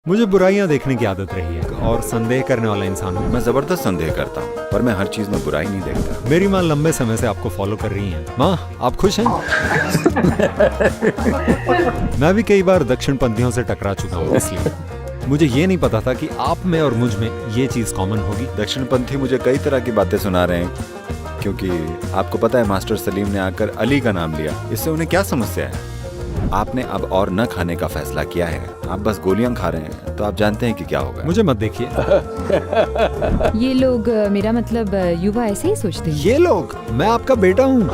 मुझे बुराइयां देखने की आदत रही है और संदेह करने वाला इंसान हूँ। मैं जबरदस्त संदेह करता हूँ, पर मैं हर चीज में बुराई नहीं देखता। मेरी माँ लंबे समय से आपको फॉलो कर रही हैं। माँ, आप खुश हैं? मैं भी कई बार दक्षिण पंथियों से टकरा चुका हूँ, इसलिए मुझे ये नहीं पता था कि आप में और मुझ में ये चीज कॉमन होगी। दक्षिणपंथी मुझे कई तरह की बातें सुना रहे हैं, क्योंकि आपको पता है मास्टर सलीम ने आकर अली का नाम लिया। इससे उन्हें क्या समस्या है? आपने अब और न खाने का फैसला किया है, आप बस गोलियां खा रहे हैं, तो आप जानते हैं कि क्या होगा। मुझे मत देखिए। ये लोग मेरा मतलब युवा ऐसे ही सोचते हैं। ये लोग, मैं आपका बेटा हूँ।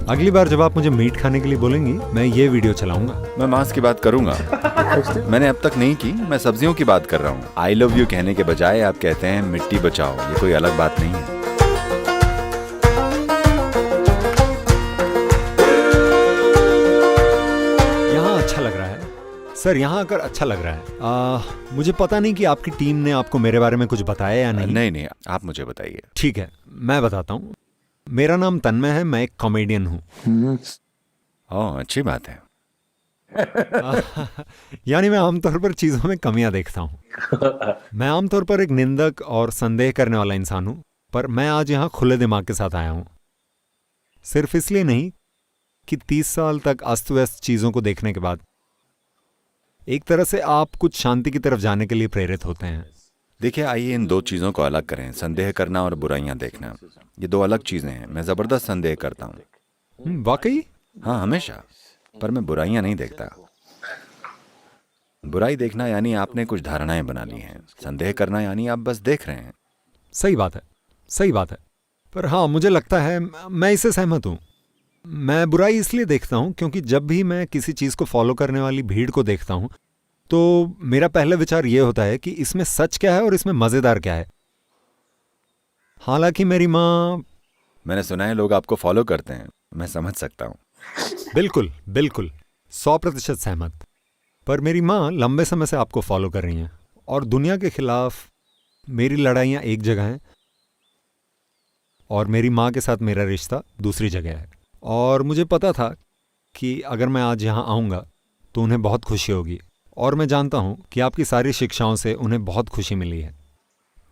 अगली बार जब आप मुझे मीट खाने के लिए बोलेंगी, मैं ये वीडियो चलाऊंगा। मैं मांस की बात करूंगा। मैंने अब तक नहीं की, मैं सब्जियों की बात कर रहा हूँ। आई लव यू कहने के बजाय आप कहते हैं मिट्टी बचाओ, ये कोई अलग बात नहीं है। यहाँ अच्छा लग रहा है सर, यहाँ आकर अच्छा लग रहा है। मुझे पता नहीं कि आपकी टीम ने आपको मेरे बारे में कुछ बताया या नहीं। नहीं, आप मुझे बताइए। ठीक है, मैं बताता हूँ। मेरा नाम तन्मय है, मैं एक कॉमेडियन हूँ। ओह, अच्छी बात है। यानी मैं आमतौर पर चीजों में कमियां देखता हूँ। मैं आमतौर पर एक निंदक और संदेह करने वाला इंसान हूँ, पर मैं आज यहाँ खुले दिमाग के साथ आया हूँ। सिर्फ इसलिए नहीं कि 30 साल तक अस्त व्यस्त चीजों को देखने के बाद एक तरह से आप कुछ शांति की तरफ जाने के लिए प्रेरित होते हैं। देखिए, आइए इन दो चीजों को अलग करें, संदेह करना और बुराइयां देखना। ये दो अलग चीजें हैं। मैं जबरदस्त संदेह करता हूँ। वाकई? हाँ, हमेशा। पर मैं बुराइयां नहीं देखता। बुराई देखना यानी आपने कुछ धारणाएं बना ली हैं। संदेह करना यानी आप बस देख रहे हैं। सही बात है, सही बात है। पर हाँ, मुझे लगता है मैं इससे सहमत हूँ। मैं बुराई इसलिए देखता हूँ क्योंकि जब भी मैं किसी चीज को फॉलो करने वाली भीड़ को देखता हूँ, तो मेरा पहला विचार ये होता है कि इसमें सच क्या है और इसमें मजेदार क्या है। हालांकि मेरी माँ... मैंने सुना है लोग आपको फॉलो करते हैं, मैं समझ सकता हूँ। बिल्कुल बिल्कुल, 100% सहमत। पर मेरी माँ लंबे समय से आपको फॉलो कर रही हैं और दुनिया के खिलाफ मेरी लड़ाइयाँ एक जगह हैं और मेरी माँ के साथ मेरा रिश्ता दूसरी जगह है। और मुझे पता था कि अगर मैं आज यहाँ आऊँगा तो उन्हें बहुत खुशी होगी, और मैं जानता हूँ कि आपकी सारी शिक्षाओं से उन्हें बहुत खुशी मिली है।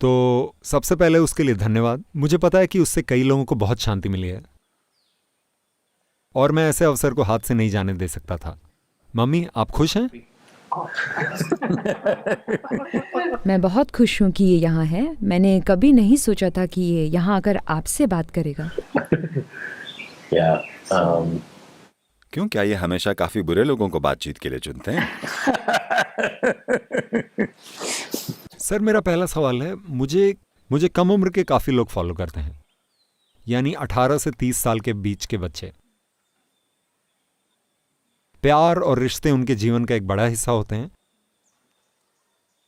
तो सबसे पहले उसके लिए धन्यवाद। मुझे पता है कि उससे कई लोगों को बहुत शांति मिली है और मैं ऐसे अवसर को हाथ से नहीं जाने दे सकता था। मम्मी, आप खुश हैं? मैं बहुत खुश हूँ कि ये यहाँ है। मैंने कभी नहीं सोचा था कि ये यहाँ आकर आपसे बात करेगा। क्यों, क्या ये हमेशा काफी बुरे लोगों को बातचीत के लिए चुनते हैं? सर, मेरा पहला सवाल है, मुझे कम उम्र के काफी लोग फॉलो करते हैं, यानी 18 से 30 साल के बीच के बच्चे। प्यार और रिश्ते उनके जीवन का एक बड़ा हिस्सा होते हैं,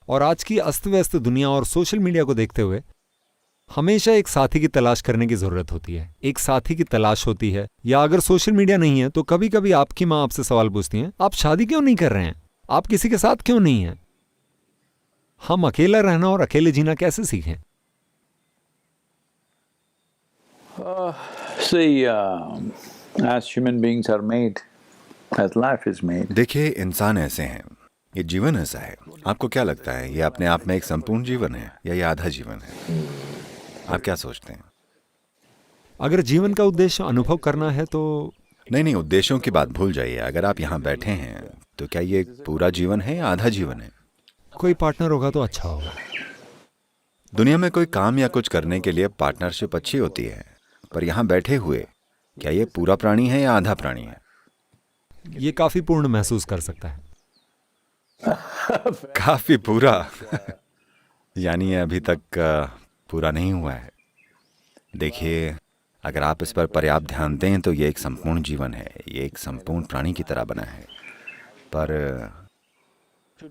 और आज की अस्त व्यस्त दुनिया और सोशल मीडिया को देखते हुए हमेशा एक साथी की तलाश करने की जरूरत होती है। एक साथी की तलाश होती है, या अगर सोशल मीडिया नहीं है तो कभी कभी आपकी माँ आपसे सवाल पूछती हैं, आप शादी क्यों नहीं कर रहे हैं, आप किसी के साथ क्यों नहीं हैं? हम अकेला रहना और अकेले जीना कैसे सीखें? As human beings are made, as life is made. देखिए, इंसान ऐसे हैं, ये जीवन ऐसा है। आपको क्या लगता है, ये अपने आप में एक संपूर्ण जीवन है या ये आधा जीवन है? आप क्या सोचते हैं? अगर जीवन का उद्देश्य अनुभव करना है तो... नहीं, उद्देश्यों की बात भूल जाइए। अगर आप यहाँ बैठे हैं तो क्या ये पूरा जीवन है या आधा जीवन है? कोई पार्टनर होगा तो अच्छा होगा। दुनिया में कोई काम या कुछ करने के लिए पार्टनरशिप अच्छी होती है, पर यहाँ बैठे हुए क्या ये पूरा प्राणी है या आधा प्राणी है? ये काफी पूर्ण महसूस कर सकता है। काफी पूरा? यानी ये अभी तक पूरा नहीं हुआ है। देखिए, अगर आप इस पर पर्याप्त ध्यान दें तो ये एक संपूर्ण जीवन है, ये एक संपूर्ण प्राणी की तरह बना है। पर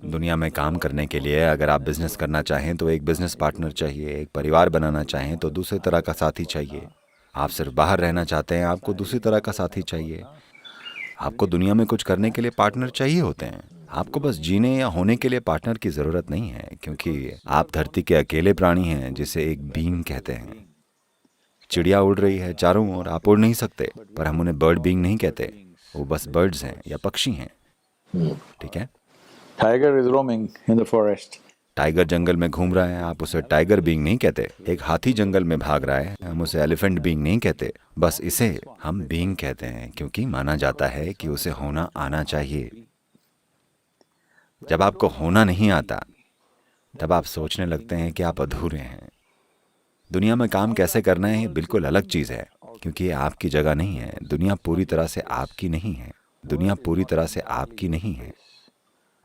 दुनिया में काम करने के लिए अगर आप बिजनेस करना चाहें तो एक बिजनेस पार्टनर चाहिए, एक परिवार बनाना चाहें तो दूसरे तरह का साथी चाहिए, आप सिर्फ बाहर रहना चाहते हैं, आपको दूसरी तरह का साथी चाहिए। आपको दुनिया में कुछ करने के लिए पार्टनर चाहिए होते हैं। आपको बस जीने या होने के लिए पार्टनर की ज़रूरत नहीं है, क्योंकि आप धरती के अकेले प्राणी हैं जिसे एक बीइंग कहते हैं। चिड़िया उड़ रही है चारों ओर, आप उड़ नहीं सकते, पर हम उन्हें बर्ड बीइंग नहीं कहते, वो बस बर्ड्स हैं या पक्षी हैं। ठीक है? Tiger is roaming in the forest. Tiger जंगल में घूम रहा है, आप उसे टाइगर बीइंग नहीं कहते। एक हाथी जंगल में भाग रहा है, हम उसे एलिफेंट बीइंग नहीं कहते। बस इसे हम बीइंग कहते हैं, क्योंकि माना जाता है कि उसे होना आना चाहिए। जब आपको होना नहीं आता, तब आप सोचने लगते हैं कि आप अधूरे हैं। दुनिया में काम कैसे करना है, ये बिल्कुल अलग चीज़ है, क्योंकि ये आपकी जगह नहीं है। दुनिया पूरी तरह से आपकी नहीं है। दुनिया पूरी तरह से आपकी नहीं है।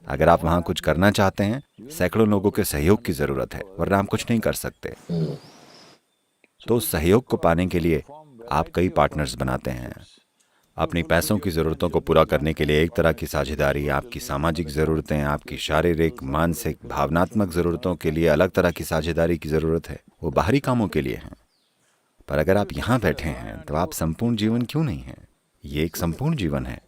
अगर आप वहाँ कुछ करना चाहते हैं, सैकड़ों लोगों के सहयोग की ज़रूरत है, वरना आप कुछ नहीं कर सकते। तो उस सहयोग को पाने के लिए आप कई पार्टनर्स बनाते हैं। अपनी पैसों की ज़रूरतों को पूरा करने के लिए एक तरह की साझेदारी, आपकी सामाजिक ज़रूरतें, आपकी शारीरिक, मानसिक, भावनात्मक ज़रूरतों के लिए अलग तरह की साझेदारी की ज़रूरत है। वो बाहरी कामों के लिए हैं। पर अगर आप यहाँ बैठे हैं, तो आप संपूर्ण जीवन क्यों नहीं हैं? ये एक संपूर्ण जीवन है।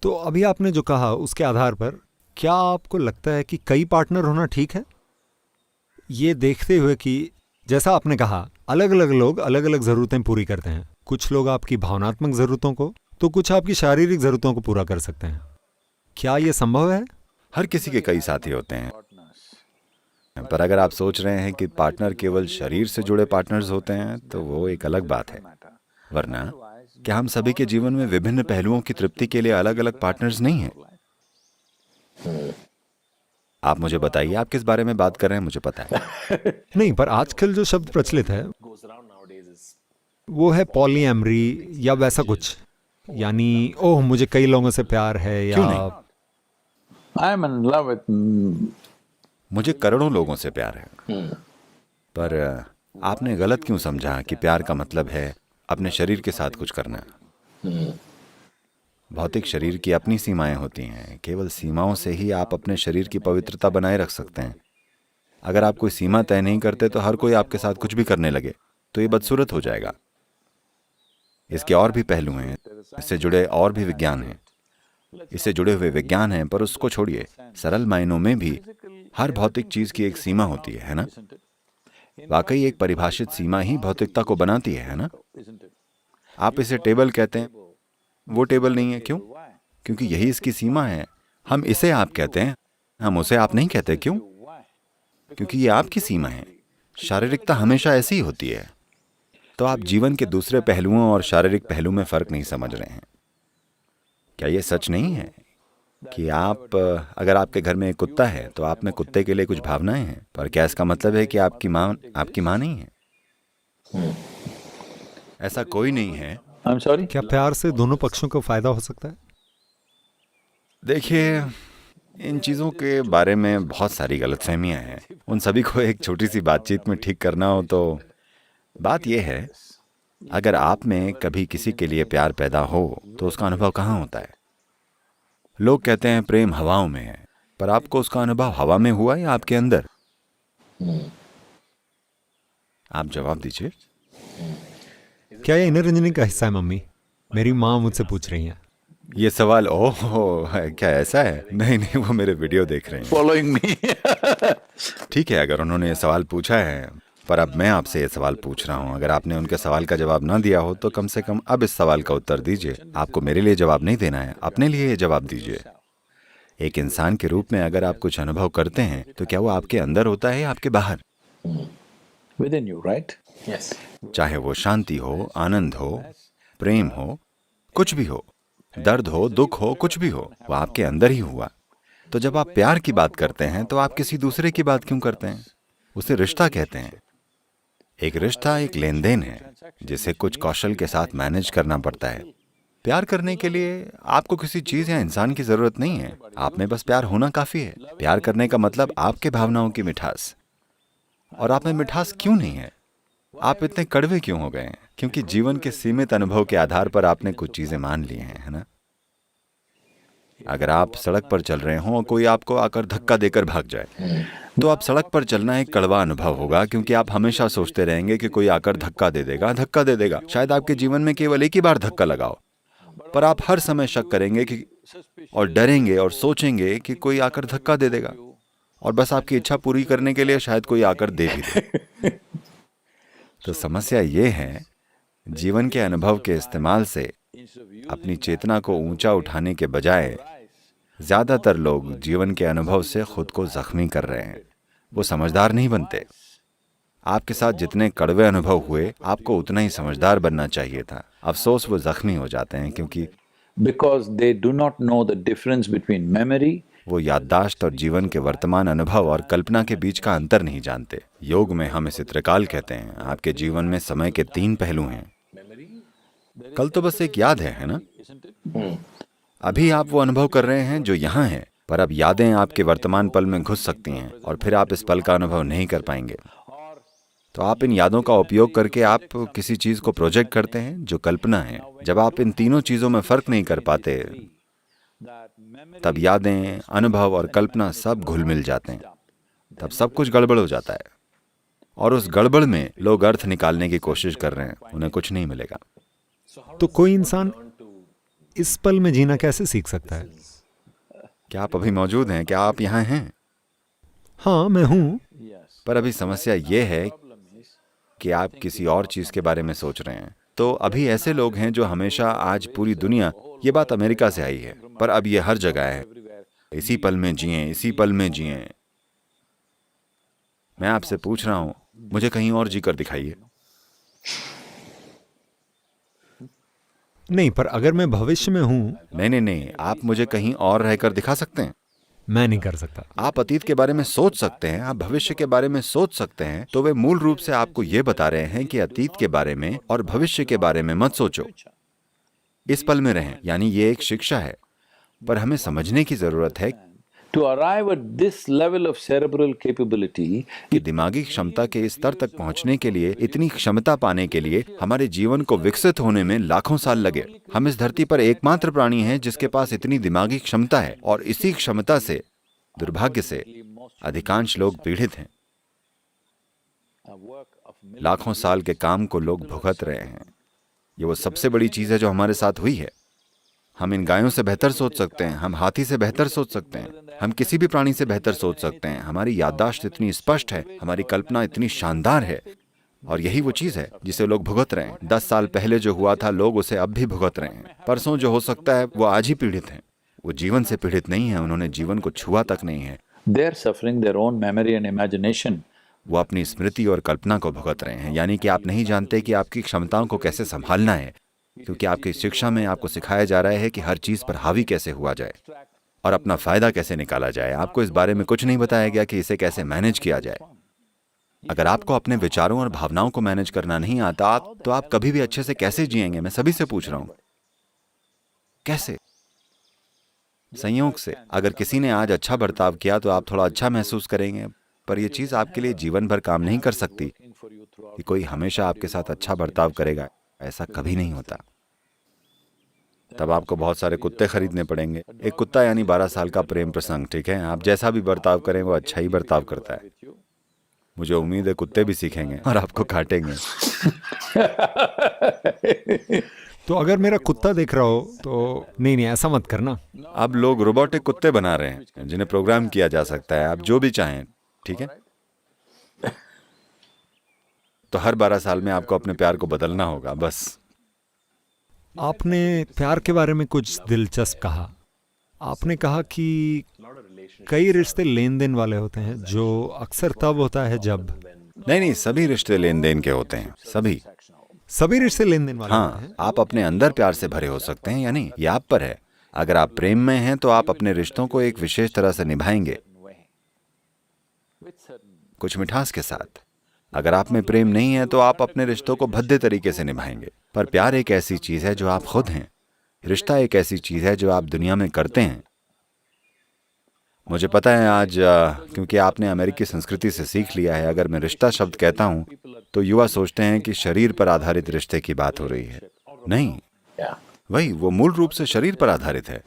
तो अभी आपने जो कहा उसके आधार पर क्या आपको लगता है कि कई पार्टनर होना ठीक है? ये देखते हुए कि जैसा आपने कहा, अलग अलग लोग अलग अलग ज़रूरतें पूरी करते हैं। कुछ लोग आपकी भावनात्मक ज़रूरतों को, तो कुछ आपकी शारीरिक ज़रूरतों को पूरा कर सकते हैं। क्या ये संभव है? हर किसी के कई साथी होते हैं, पर अगर आप सोच रहे हैं कि पार्टनर केवल शरीर से जुड़े पार्टनर्स होते हैं, तो वो एक अलग बात है। वरना क्या हम सभी के जीवन में विभिन्न पहलुओं की तृप्ति के लिए अलग अलग पार्टनर्स नहीं हैं? आप मुझे बताइए, आप किस बारे में बात कर रहे हैं, मुझे पता है। नहीं, पर आजकल जो शब्द प्रचलित है वो है पॉलीएमरी या वैसा कुछ, यानी ओह मुझे कई लोगों से प्यार है, क्यों या नहीं? I am in love with मुझे करोड़ों लोगों से प्यार है। पर आपने गलत क्यों समझा कि प्यार का मतलब है अपने शरीर के साथ कुछ करना? भौतिक शरीर की अपनी सीमाएं होती हैं। केवल सीमाओं से ही आप अपने शरीर की पवित्रता बनाए रख सकते हैं। अगर आप कोई सीमा तय नहीं करते, तो हर कोई आपके साथ कुछ भी करने लगे, तो ये बदसूरत हो जाएगा। इसके और भी पहलू हैं, इससे जुड़े और भी विज्ञान हैं, इससे जुड़े हुए विज्ञान हैं, पर उसको छोड़िए। सरल मायनों में भी हर भौतिक चीज की एक सीमा होती है ना? वाकई एक परिभाषित सीमा ही भौतिकता को बनाती है ना? आप इसे टेबल कहते हैं, वो टेबल नहीं है। क्यों? क्योंकि यही इसकी सीमा है। हम इसे आप कहते हैं, हम उसे आप नहीं कहते। क्यों? क्योंकि ये आपकी सीमा है। शारीरिकता हमेशा ऐसी ही होती है। तो आप जीवन के दूसरे पहलुओं और शारीरिक पहलू में फर्क नहीं समझ रहे हैं। क्या ये सच नहीं है कि अगर आपके घर में एक कुत्ता है, तो आप में कुत्ते के लिए कुछ भावनाएं हैं? पर क्या इसका मतलब है कि आपकी माँ नहीं है? ऐसा कोई नहीं है। I'm sorry? क्या प्यार से दोनों पक्षों को फायदा हो सकता है? देखिए, इन चीज़ों के बारे में बहुत सारी गलतफहमियां हैं। उन सभी को एक छोटी सी बातचीत में ठीक करना हो तो बात यह है, अगर आप में कभी किसी के लिए प्यार पैदा हो, तो उसका अनुभव कहाँ होता है? लोग कहते हैं प्रेम हवाओं में है, पर आपको उसका अनुभव हवा में हुआ या आपके अंदर? आप जवाब दीजिए। क्या ये इनर इंजीनियरिंग का हिस्सा है मम्मी? मेरी माँ मुझसे पूछ रही हैं। ये सवाल क्या ऐसा है? नहीं, वो मेरे वीडियो देख रहे हैं। Following me. ठीक है, अगर उन्होंने ये सवाल पूछा है, पर अब मैं आपसे ये सवाल पूछ रहा हूँ। अगर आपने उनके सवाल का जवाब ना दिया हो, तो कम से कम अब इस सवाल का उत्तर दीजिए। आपको मेरे लिए जवाब नहीं देना है, अपने लिए ये जवाब दीजिए। एक इंसान के रूप में अगर आप कुछ अनुभव करते हैं, तो क्या वो आपके अंदर होता है या आपके बाहर? Within you, right? Yes. चाहे वो शांति हो, आनंद हो, प्रेम हो, कुछ भी हो, दर्द हो, दुख हो, कुछ भी हो, वो आपके अंदर ही हुआ। तो जब आप प्यार की बात करते हैं, तो आप किसी दूसरे की बात क्यों करते हैं? उसे रिश्ता कहते हैं। एक रिश्ता एक लेन देन है, जिसे कुछ कौशल के साथ मैनेज करना पड़ता है। प्यार करने के लिए आपको किसी चीज या इंसान की जरूरत नहीं है। आप में बस प्यार होना काफी है। प्यार करने का मतलब आपके भावनाओं की मिठास। और आप में मिठास क्यों नहीं है? आप इतने कड़वे क्यों हो गए हैं? क्योंकि जीवन के सीमित अनुभव के आधार पर आपने कुछ चीजें मान ली हैं, है ना? अगर आप सड़क पर चल रहे हों और कोई आपको आकर धक्का देकर भाग जाए, तो आप सड़क पर चलना एक कड़वा अनुभव होगा, क्योंकि आप हमेशा सोचते रहेंगे कि कोई आकर धक्का दे देगा। शायद आपके जीवन में केवल एक ही बार धक्का लगाओ, पर आप हर समय शक करेंगे और डरेंगे और सोचेंगे कि कोई आकर धक्का दे देगा, और बस आपकी इच्छा पूरी करने के लिए शायद कोई आकर दे भी दे। तो समस्या ये है, जीवन के अनुभव के इस्तेमाल से अपनी चेतना को ऊंचा उठाने के बजाय ज्यादातर लोग जीवन के अनुभव से खुद को जख्मी कर रहे हैं। वो समझदार नहीं बनते। आपके साथ जितने कड़वे अनुभव हुए, आपको उतना ही समझदार बनना चाहिए था। अफसोस वो जख्मी हो जाते हैं क्योंकि because they do not know the difference between memory वो याददाश्त और जीवन के वर्तमान अनुभव और कल्पना के बीच का अंतर नहीं जानते। योग में हम इसे त्रिकाल कहते हैं। आपके जीवन में समय के 3 पहलू हैं। कल तो बस एक याद है ना? अभी आप वो अनुभव कर रहे हैं जो यहाँ है, पर अब यादें आपके वर्तमान पल में घुस सकती हैं और फिर आप इस पल का अनुभव नहीं कर पाएंगे। तो आप इन यादों का उपयोग करके आप किसी चीज को प्रोजेक्ट करते हैं जो कल्पना है। जब आप इन तीनों चीजों में फर्क नहीं कर पाते, तब यादें, अनुभव और कल्पना सब घुल मिल जाते हैं। तब सब कुछ गड़बड़ हो जाता है और उस गड़बड़ में लोग अर्थ निकालने की कोशिश कर रहे हैं। उन्हें कुछ नहीं मिलेगा। तो कोई इंसान इस पल में जीना कैसे सीख सकता है? क्या आप अभी मौजूद हैं? क्या आप यहाँ हैं? हाँ, मैं हूँ। पर अभी समस्या ये है कि आप किसी और चीज के बारे में सोच रहे हैं। तो अभी ऐसे लोग हैं जो हमेशा, आज पूरी दुनिया, ये बात अमेरिका से आई है, पर अब ये हर जगह है, इसी पल में जिएं, इसी पल में जिएं। मैं आपसे पूछ रहा हूं, मुझे कहीं और जीकर दिखाइए। नहीं, पर अगर मैं भविष्य में हूँ। नहीं, आप मुझे कहीं और रहकर दिखा सकते हैं। मैं नहीं कर सकता। आप अतीत के बारे में सोच सकते हैं, आप भविष्य के बारे में सोच सकते हैं। तो वे मूल रूप से आपको ये बता रहे हैं कि अतीत के बारे में और भविष्य के बारे में मत सोचो, इस पल में रहें। यानी ये एक शिक्षा है, पर हमें समझने की जरूरत है to arrive at this level of cerebral capability कि दिमागी क्षमता के इस स्तर तक पहुंचने के लिए, इतनी क्षमता पाने के लिए हमारे जीवन को विकसित होने में लाखों साल लगे। हम इस धरती पर एकमात्र प्राणी हैं जिसके पास इतनी दिमागी क्षमता है, और इसी क्षमता से, दुर्भाग्य से, अधिकांश लोग पीड़ित हैं। लाखों साल के काम को लोग भुगत रहे हैं। ये वो सबसे बड़ी चीज है जो हमारे साथ हुई है। हम इन गायों से बेहतर सोच सकते हैं, हम हाथी से बेहतर सोच सकते हैं, हम किसी भी प्राणी से बेहतर सोच सकते हैं। हमारी याददाश्त इतनी स्पष्ट है, हमारी कल्पना इतनी शानदार है, और यही वो चीज है जिसे लोग भुगत रहे हैं। 10 साल पहले जो हुआ था, लोग उसे अब भी भुगत रहे हैं। परसों जो हो सकता है, वो आज ही पीड़ित हैं। वो जीवन से पीड़ित नहीं है, उन्होंने जीवन को छुआ तक नहीं है। they are suffering their own memory and imagination. वो अपनी स्मृति और कल्पना को भुगत रहे हैं। यानी कि आप नहीं जानते कि आपकी क्षमताओं को कैसे संभालना है, क्योंकि आपकी शिक्षा में आपको सिखाया जा रहा है कि हर चीज पर हावी कैसे हुआ जाए और अपना फायदा कैसे निकाला जाए। आपको इस बारे में कुछ नहीं बताया गया कि इसे कैसे मैनेज किया जाए। अगर आपको अपने विचारों और भावनाओं को मैनेज करना नहीं आता, तो आप कभी भी अच्छे से कैसे जिएंगे? मैं सभी से पूछ रहा हूं, कैसे? संयोग से अगर किसी ने आज अच्छा बर्ताव किया तो आप थोड़ा अच्छा महसूस करेंगे, पर यह चीज आपके लिए जीवन भर काम नहीं कर सकती कि कोई हमेशा आपके साथ अच्छा बर्ताव करेगा। ऐसा कभी नहीं होता। तब आपको बहुत सारे कुत्ते खरीदने पड़ेंगे। एक कुत्ता यानी 12 साल का प्रेम प्रसंग, ठीक है? आप जैसा भी बर्ताव करें, वो अच्छा ही बर्ताव करता है। मुझे उम्मीद है कुत्ते भी सीखेंगे और आपको काटेंगे। तो अगर मेरा कुत्ता देख रहा हो तो नहीं, ऐसा मत करना। अब लोग रोबोटिक कुत्ते बना रहे हैं जिन्हें प्रोग्राम किया जा सकता है, आप जो भी चाहें, ठीक है? तो हर 12 साल में आपको अपने प्यार को बदलना होगा, बस। आपने प्यार के बारे में कुछ दिलचस्प कहा। आपने कहा कि कई रिश्ते लेन देन वाले होते हैं, जो अक्सर तब होता है जब। नहीं, सभी रिश्ते लेन देन के होते हैं, सभी रिश्ते लेन देन वाले होते हाँ, हैं। आप अपने अंदर प्यार से भरे हो सकते हैं, यानी ये आप पर है। अगर आप प्रेम में हैं तो आप अपने रिश्तों को एक विशेष तरह से निभाएंगे, कुछ मिठास के साथ। अगर आप में प्रेम नहीं है तो आप अपने रिश्तों को भद्दे तरीके से निभाएंगे। पर प्यार एक ऐसी चीज है जो आप खुद हैं। रिश्ता एक ऐसी चीज है जो आप दुनिया में करते हैं। मुझे पता है आज, क्योंकि आपने अमेरिकी संस्कृति से सीख लिया है, अगर मैं रिश्ता शब्द कहता हूं तो युवा सोचते हैं कि शरीर पर आधारित रिश्ते की बात हो रही है। नहीं, वही वो मूल रूप से शरीर पर आधारित है।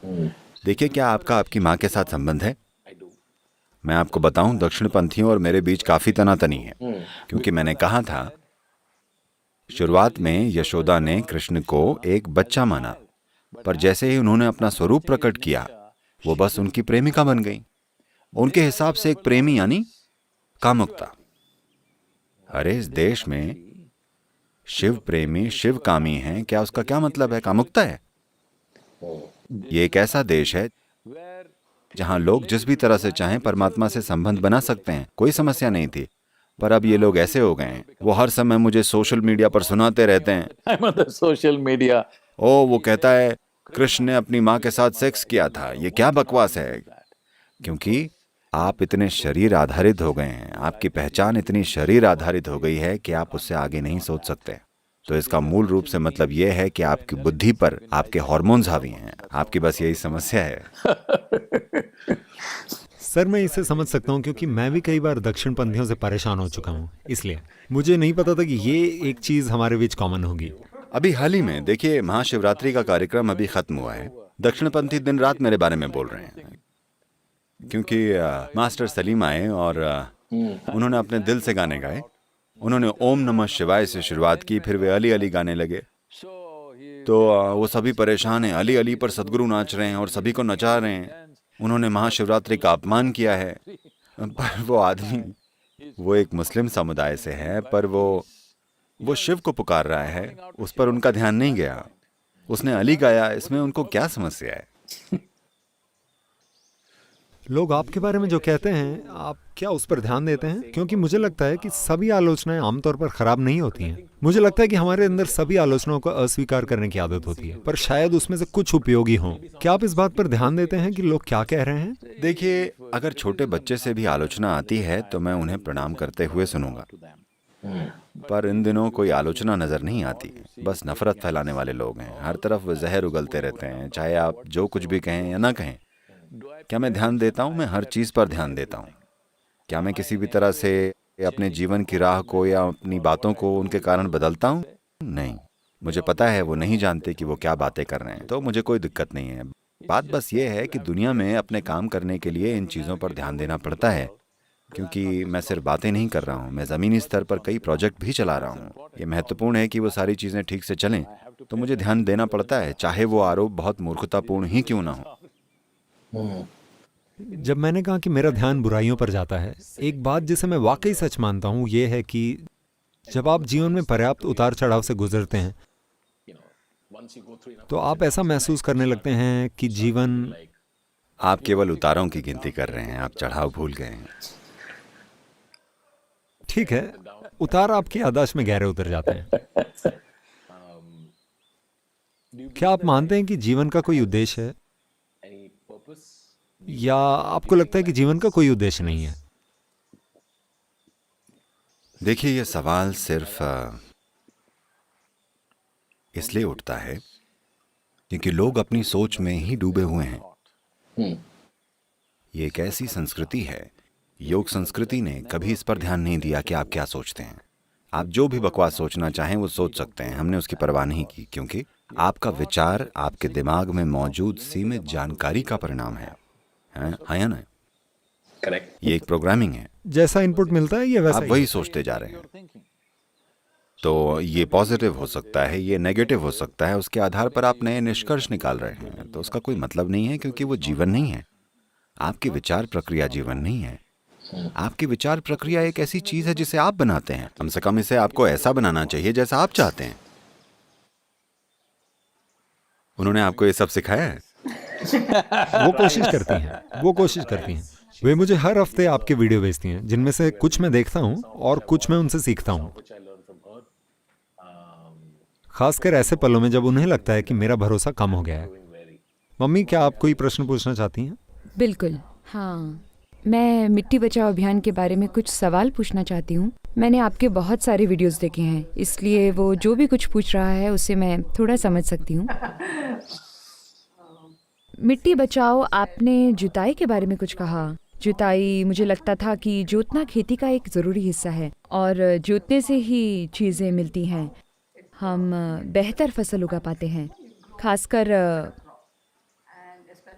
देखिए, क्या आपका आपकी माँ के साथ संबंध है? मैं आपको बताऊं, दक्षिणपंथियों और मेरे बीच काफी तनातनी है, क्योंकि मैंने कहा था शुरुआत में यशोदा ने कृष्ण को एक बच्चा माना, पर जैसे ही उन्होंने अपना स्वरूप प्रकट किया, वो बस उनकी प्रेमिका बन गई। उनके हिसाब से एक प्रेमी यानी कामुकता। अरे इस देश में शिव प्रेमी शिवकामी हैं, क्या उसका क्या मतलब है? कामुकता है। ये एक ऐसा देश है जहां लोग जिस भी तरह से चाहें परमात्मा से संबंध बना सकते हैं, कोई समस्या नहीं थी। पर अब ये लोग ऐसे हो गए हैं, वो हर समय मुझे सोशल मीडिया पर सुनाते रहते हैं। I'm on the social media. ओ, वो कहता है कृष्ण ने अपनी माँ के साथ सेक्स किया था। ये क्या बकवास है? क्योंकि आप इतने शरीर आधारित हो गए हैं, आपकी पहचान इतनी शरीर आधारित हो गई है कि आप उससे आगे नहीं सोच सकते। तो इसका मूल रूप से मतलब ये है कि आपकी बुद्धि पर आपके हार्मोन्स हावी हैं। आपकी बस यही समस्या है। सर मैं इसे समझ सकता हूँ क्योंकि मैं भी कई बार दक्षिणपंथियों से परेशान हो चुका हूँ, इसलिए मुझे नहीं पता था कि ये एक चीज़ हमारे बीच कॉमन होगी। अभी हाल ही में देखिए, महाशिवरात्रि का कार्यक्रम अभी खत्म हुआ है। दक्षिणपंथी दिन रात मेरे बारे में बोल रहे हैं क्योंकि मास्टर सलीम आए और उन्होंने अपने दिल से गाने गाए। उन्होंने ओम नमः शिवाय से शुरुआत की, फिर वे अली अली गाने लगे। तो वो सभी परेशान हैं, अली अली पर सदगुरु नाच रहे हैं और सभी को नचा रहे हैं। उन्होंने महाशिवरात्रि का अपमान किया है। पर वो आदमी, वो एक मुस्लिम समुदाय से है, पर वो शिव को पुकार रहा है, उस पर उनका ध्यान नहीं गया। उसने अली गाया, इसमें उनको क्या समस्या है? लोग आपके बारे में जो कहते हैं, आप क्या उस पर ध्यान देते हैं? क्योंकि मुझे लगता है कि सभी आलोचनाएं आमतौर पर खराब नहीं होती हैं। मुझे लगता है कि हमारे अंदर सभी आलोचनाओं को अस्वीकार करने की आदत होती है, पर शायद उसमें से कुछ उपयोगी हों। क्या आप इस बात पर ध्यान देते हैं कि लोग क्या कह रहे हैं? देखिए, अगर छोटे बच्चे से भी आलोचना आती है तो मैं उन्हें प्रणाम करते हुए सुनूंगा। पर इन दिनों कोई आलोचना नजर नहीं आती, बस नफरत फैलाने वाले लोग हैं। हर तरफ वो जहर उगलते रहते हैं, चाहे आप जो कुछ भी कहें या ना कहें। क्या मैं ध्यान देता हूँ? मैं हर चीज पर ध्यान देता हूँ। क्या मैं किसी भी तरह से अपने जीवन की राह को या अपनी बातों को उनके कारण बदलता हूँ? नहीं। मुझे पता है वो नहीं जानते कि वो क्या बातें कर रहे हैं, तो मुझे कोई दिक्कत नहीं है। बात बस ये है कि दुनिया में अपने काम करने के लिए इन चीज़ों पर ध्यान देना पड़ता है, क्योंकि मैं सिर्फ बातें नहीं कर रहा हूँ, मैं ज़मीनी स्तर पर कई प्रोजेक्ट भी चला रहा हूँ। ये महत्वपूर्ण है कि वो सारी चीज़ें ठीक से चलें, तो मुझे ध्यान देना पड़ता है, चाहे वो आरोप बहुत मूर्खतापूर्ण ही क्यों ना हो। जब मैंने कहा कि मेरा ध्यान बुराइयों पर जाता है, एक बात जिसे मैं वाकई सच मानता हूँ ये है कि जब आप जीवन में पर्याप्त उतार चढ़ाव से गुजरते हैं तो आप ऐसा महसूस करने लगते हैं कि जीवन, आप केवल उतारों की गिनती कर रहे हैं, आप चढ़ाव भूल गए हैं। ठीक है, उतार आपकी याददाश्त में गहरे उतर जाते हैं। क्या आप मानते हैं कि जीवन का कोई उद्देश्य है, या आपको लगता है कि जीवन का कोई उद्देश्य नहीं है? देखिए, ये सवाल सिर्फ इसलिए उठता है क्योंकि लोग अपनी सोच में ही डूबे हुए हैं। ये एक ऐसी संस्कृति है, योग संस्कृति ने कभी इस पर ध्यान नहीं दिया कि आप क्या सोचते हैं। आप जो भी बकवास सोचना चाहें वो सोच सकते हैं, हमने उसकी परवाह नहीं की, क्योंकि आपका विचार आपके दिमाग में मौजूद सीमित जानकारी का परिणाम है। हाँ या ना? करेक्ट। ये एक प्रोग्रामिंग है। जैसा इनपुट मिलता है ये वैसा आप वही सोचते जा रहे हैं। तो ये पॉजिटिव हो सकता है, ये नेगेटिव हो सकता है, उसके आधार पर आप नए निष्कर्ष निकाल रहे हैं। तो उसका कोई मतलब नहीं है, क्योंकि वो जीवन नहीं है। आपकी विचार प्रक्रिया जीवन नहीं है। आपकी विचार प्रक्रिया एक ऐसी चीज है जिसे आप बनाते हैं। कम से कम इसे आपको ऐसा बनाना चाहिए जैसा आप चाहते हैं। उन्होंने आपको ये सब सिखाया है? वो कोशिश करती हैं। वे मुझे हर हफ्ते आपके वीडियो भेजती हैं, जिनमें से कुछ मैं देखता हूँ और कुछ मैं उनसे सीखता हूँ। खासकर ऐसे पलों में जब उन्हें लगता है कि मेरा भरोसा कम हो गया है। मम्मी, क्या आप कोई प्रश्न पूछना चाहती हैं? बिल्कुल, हाँ। मैं मिट्टी बचाओ अभियान के बारे में कुछ सवाल पूछना चाहती हूँ। मैंने आपके बहुत सारे वीडियोस देखे हैं, इसलिए वो जो भी कुछ पूछ रहा है उसे मैं थोड़ा समझ सकती हूँ। मिट्टी बचाओ, आपने जुताई के बारे में कुछ कहा। जुताई, मुझे लगता था कि जोतना खेती का एक ज़रूरी हिस्सा है और जोतने से ही चीज़ें मिलती हैं। हम बेहतर फसल उगा पाते हैं। खासकर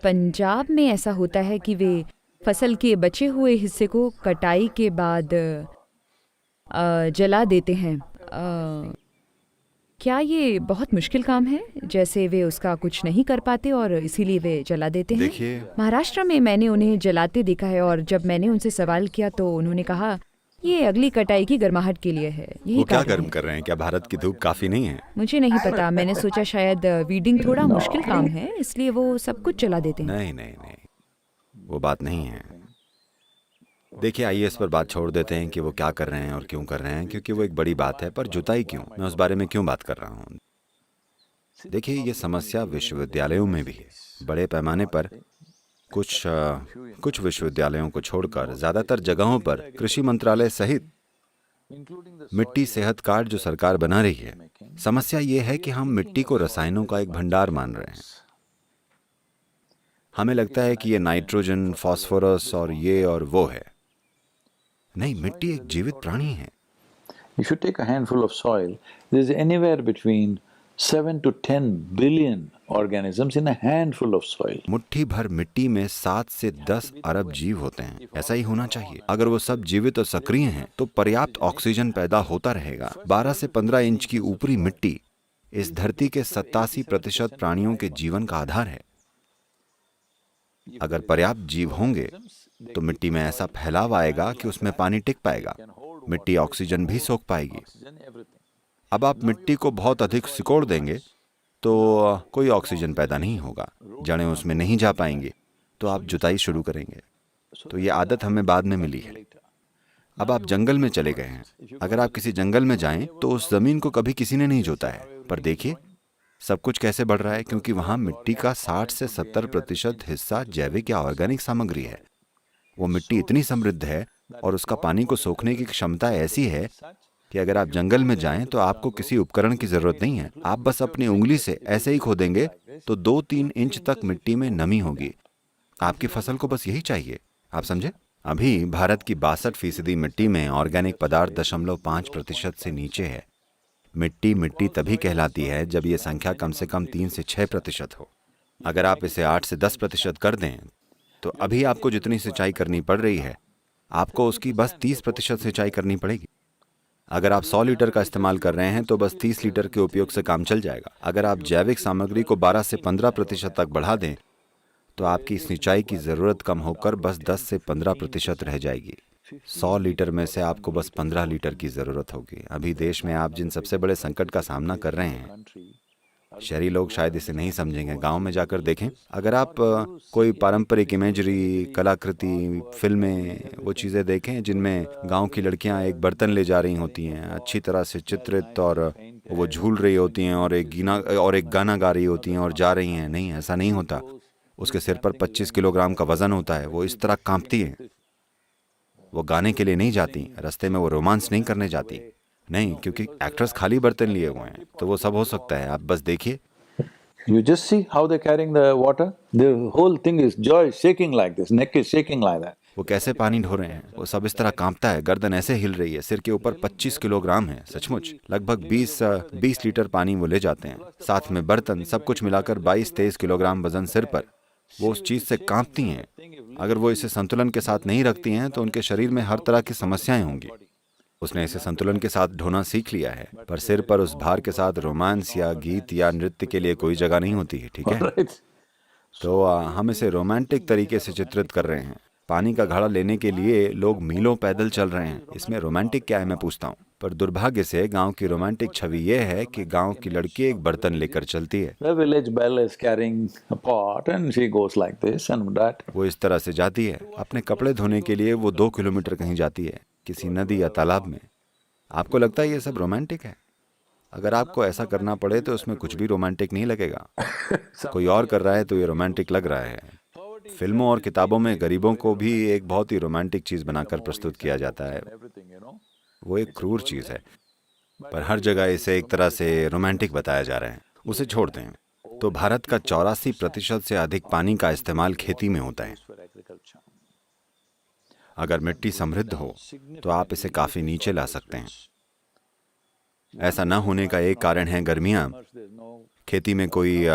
पंजाब में ऐसा होता है कि वे फसल के बचे हुए हिस्से को कटाई के बाद जला देते हैं। क्या ये बहुत मुश्किल काम है? जैसे वे उसका कुछ नहीं कर पाते और इसीलिए वे जला देते हैं। देखिए, महाराष्ट्र में मैंने उन्हें जलाते देखा है और जब मैंने उनसे सवाल किया तो उन्होंने कहा ये अगली कटाई की गर्माहट के लिए है। यही वो क्या कारण गर्म है। कर रहे हैं? क्या भारत की धूप काफी नहीं है? मुझे नहीं पता, मैंने सोचा शायद वीडिंग थोड़ा मुश्किल काम है, इसलिए वो सब कुछ चला देते हैं। नहीं नहीं नहीं, वो बात नहीं है। देखिए, आइए इस पर बात छोड़ देते हैं कि वो क्या कर रहे हैं और क्यों कर रहे हैं, क्योंकि वो एक बड़ी बात है। पर जुताई क्यों? मैं उस बारे में क्यों बात कर रहा हूँ? देखिए, ये समस्या विश्वविद्यालयों में भी है। बड़े पैमाने पर कुछ विश्वविद्यालयों को छोड़कर ज्यादातर जगहों पर कृषि मंत्रालय सहित मिट्टी सेहत कार्ड जो सरकार बना रही है, समस्या ये है कि हम मिट्टी को रसायनों का एक भंडार मान रहे हैं। हमें लगता है कि ये नाइट्रोजन, फास्फोरस और ये और वो है। नहीं, मिट्टी एक जीवित प्राणी है। If you take a handful of soil, there is anywhere between 7 to 10 billion organisms in a handful of soil. मुट्ठी भर मिट्टी में 7 से 10 अरब जीव होते हैं। ऐसा ही होना चाहिए। अगर वो सब जीवित और सक्रिय हैं, तो पर्याप्त ऑक्सीजन पैदा होता रहेगा। 12 से 15 इंच की ऊपरी मिट्टी इस धरती के 87% प्राणियों के जीवन का आधार है। अगर पर्याप्त जीव होंगे तो मिट्टी में ऐसा फैलाव आएगा कि उसमें पानी टिक पाएगा, मिट्टी ऑक्सीजन भी सोख पाएगी। अब आप मिट्टी को बहुत अधिक सिकोड़ देंगे तो कोई ऑक्सीजन पैदा नहीं होगा, जड़ें उसमें नहीं जा पाएंगी, तो आप जुताई शुरू करेंगे। तो ये आदत हमें बाद में मिली है। अब आप जंगल में चले गए हैं। अगर आप किसी जंगल में जाएं तो उस जमीन को कभी किसी ने नहीं जोता है, पर देखिए सब कुछ कैसे बढ़ रहा है, क्योंकि वहां मिट्टी का 60 से 70% हिस्सा जैविक या ऑर्गेनिक सामग्री है। वो मिट्टी इतनी समृद्ध है और उसका पानी को सोखने की क्षमता ऐसी है कि अगर आप जंगल में जाएं तो आपको किसी उपकरण की जरूरत नहीं है। आप बस अपनी उंगली से ऐसे ही खोदेंगे तो 2-3 इंच तक मिट्टी में नमी होगी। आपकी फसल को बस यही चाहिए। आप समझे? अभी भारत की 62% मिट्टी में ऑर्गेनिक पदार्थ 0.5% से नीचे है। मिट्टी तभी कहलाती है जब ये संख्या कम से कम 3 से 6% हो। अगर आप इसे 8 से 10% कर दें तो अभी आपको जितनी सिंचाई करनी पड़ रही है, आपको उसकी बस 30% सिंचाई करनी पड़ेगी। अगर आप 100 लीटर का इस्तेमाल कर रहे हैं तो बस 30 लीटर के उपयोग से काम चल जाएगा। अगर आप जैविक सामग्री को 12 से 15% तक बढ़ा दें तो आपकी सिंचाई की ज़रूरत कम होकर बस 10 से 15% रह जाएगी। 100 लीटर में से आपको बस 15 लीटर की ज़रूरत होगी। अभी देश में आप जिन सबसे बड़े संकट का सामना कर रहे हैं, शहरी लोग शायद इसे नहीं समझेंगे। गांव में जाकर देखें, अगर आप कोई पारंपरिक इमेजरी, कलाकृति, फिल्में, वो चीज़ें देखें जिनमें गांव की लड़कियां एक बर्तन ले जा रही होती हैं, अच्छी तरह से चित्रित, और वो झूल रही होती हैं और एक गाना गा रही होती हैं और जा रही हैं। नहीं, ऐसा नहीं होता। उसके सिर पर 25 किलोग्राम का वजन होता है। वो इस तरह कांपती हैं। वो गाने के लिए नहीं जाती, रास्ते में वो रोमांस नहीं करने जाती। नहीं, क्योंकि एक्ट्रेस खाली बर्तन लिए हुए हैं, तो वो सब हो सकता है। आप बस देखिए। You just see how they're carrying the water? The whole thing is joy shaking like this, neck is shaking like that. वो कैसे पानी ढो रहे हैं, वो सब इस तरह कांपता है, गर्दन ऐसे हिल रही है, सिर के ऊपर 25 किलोग्राम है। सचमुच लगभग 20 लीटर पानी वो ले जाते हैं, साथ में बर्तन, सब कुछ मिलाकर 22-23 किलोग्राम वजन सिर पर। वो उस चीज से कांपती हैं। अगर वो इसे संतुलन के साथ नहीं रखती हैं तो उनके शरीर में हर तरह की समस्याएं होंगी। उसने इसे संतुलन के साथ ढोना सीख लिया है, पर सिर पर उस भार के साथ रोमांस या गीत या नृत्य के लिए कोई जगह नहीं होती है। ठीक है? Right? तो हम इसे रोमांटिक तरीके से चित्रित कर रहे हैं। पानी का घड़ा लेने के लिए लोग मीलों पैदल चल रहे हैं। इसमें रोमांटिक क्या है, मैं पूछता हूँ। पर दुर्भाग्य से गांव की रोमांटिक छवि यह है कि गांव की लड़की एक बर्तन लेकर चलती है। The village belle is carrying a pot and she goes like this and that. वो इस तरह से जाती है। अपने कपड़े धोने के लिए वो 2 किलोमीटर कहीं जाती है, किसी नदी या तालाब में। आपको लगता है ये सब रोमांटिक है? अगर आपको ऐसा करना पड़े तो उसमें कुछ भी रोमांटिक नहीं लगेगा। कोई और कर रहा है तो ये रोमांटिक लग रहा है। फिल्मों और किताबों में गरीबों को भी एक बहुत ही रोमांटिक चीज बनाकर प्रस्तुत किया जाता है। वो एक क्रूर चीज है, पर हर जगह इसे एक तरह से रोमांटिक बताया जा रहा है। उसे छोड़ दें तो भारत का 84% से अधिक पानी का इस्तेमाल खेती में होता है। अगर मिट्टी समृद्ध हो तो आप इसे काफी नीचे ला सकते हैं। ऐसा न होने का एक कारण है गर्मियां। खेती में कोई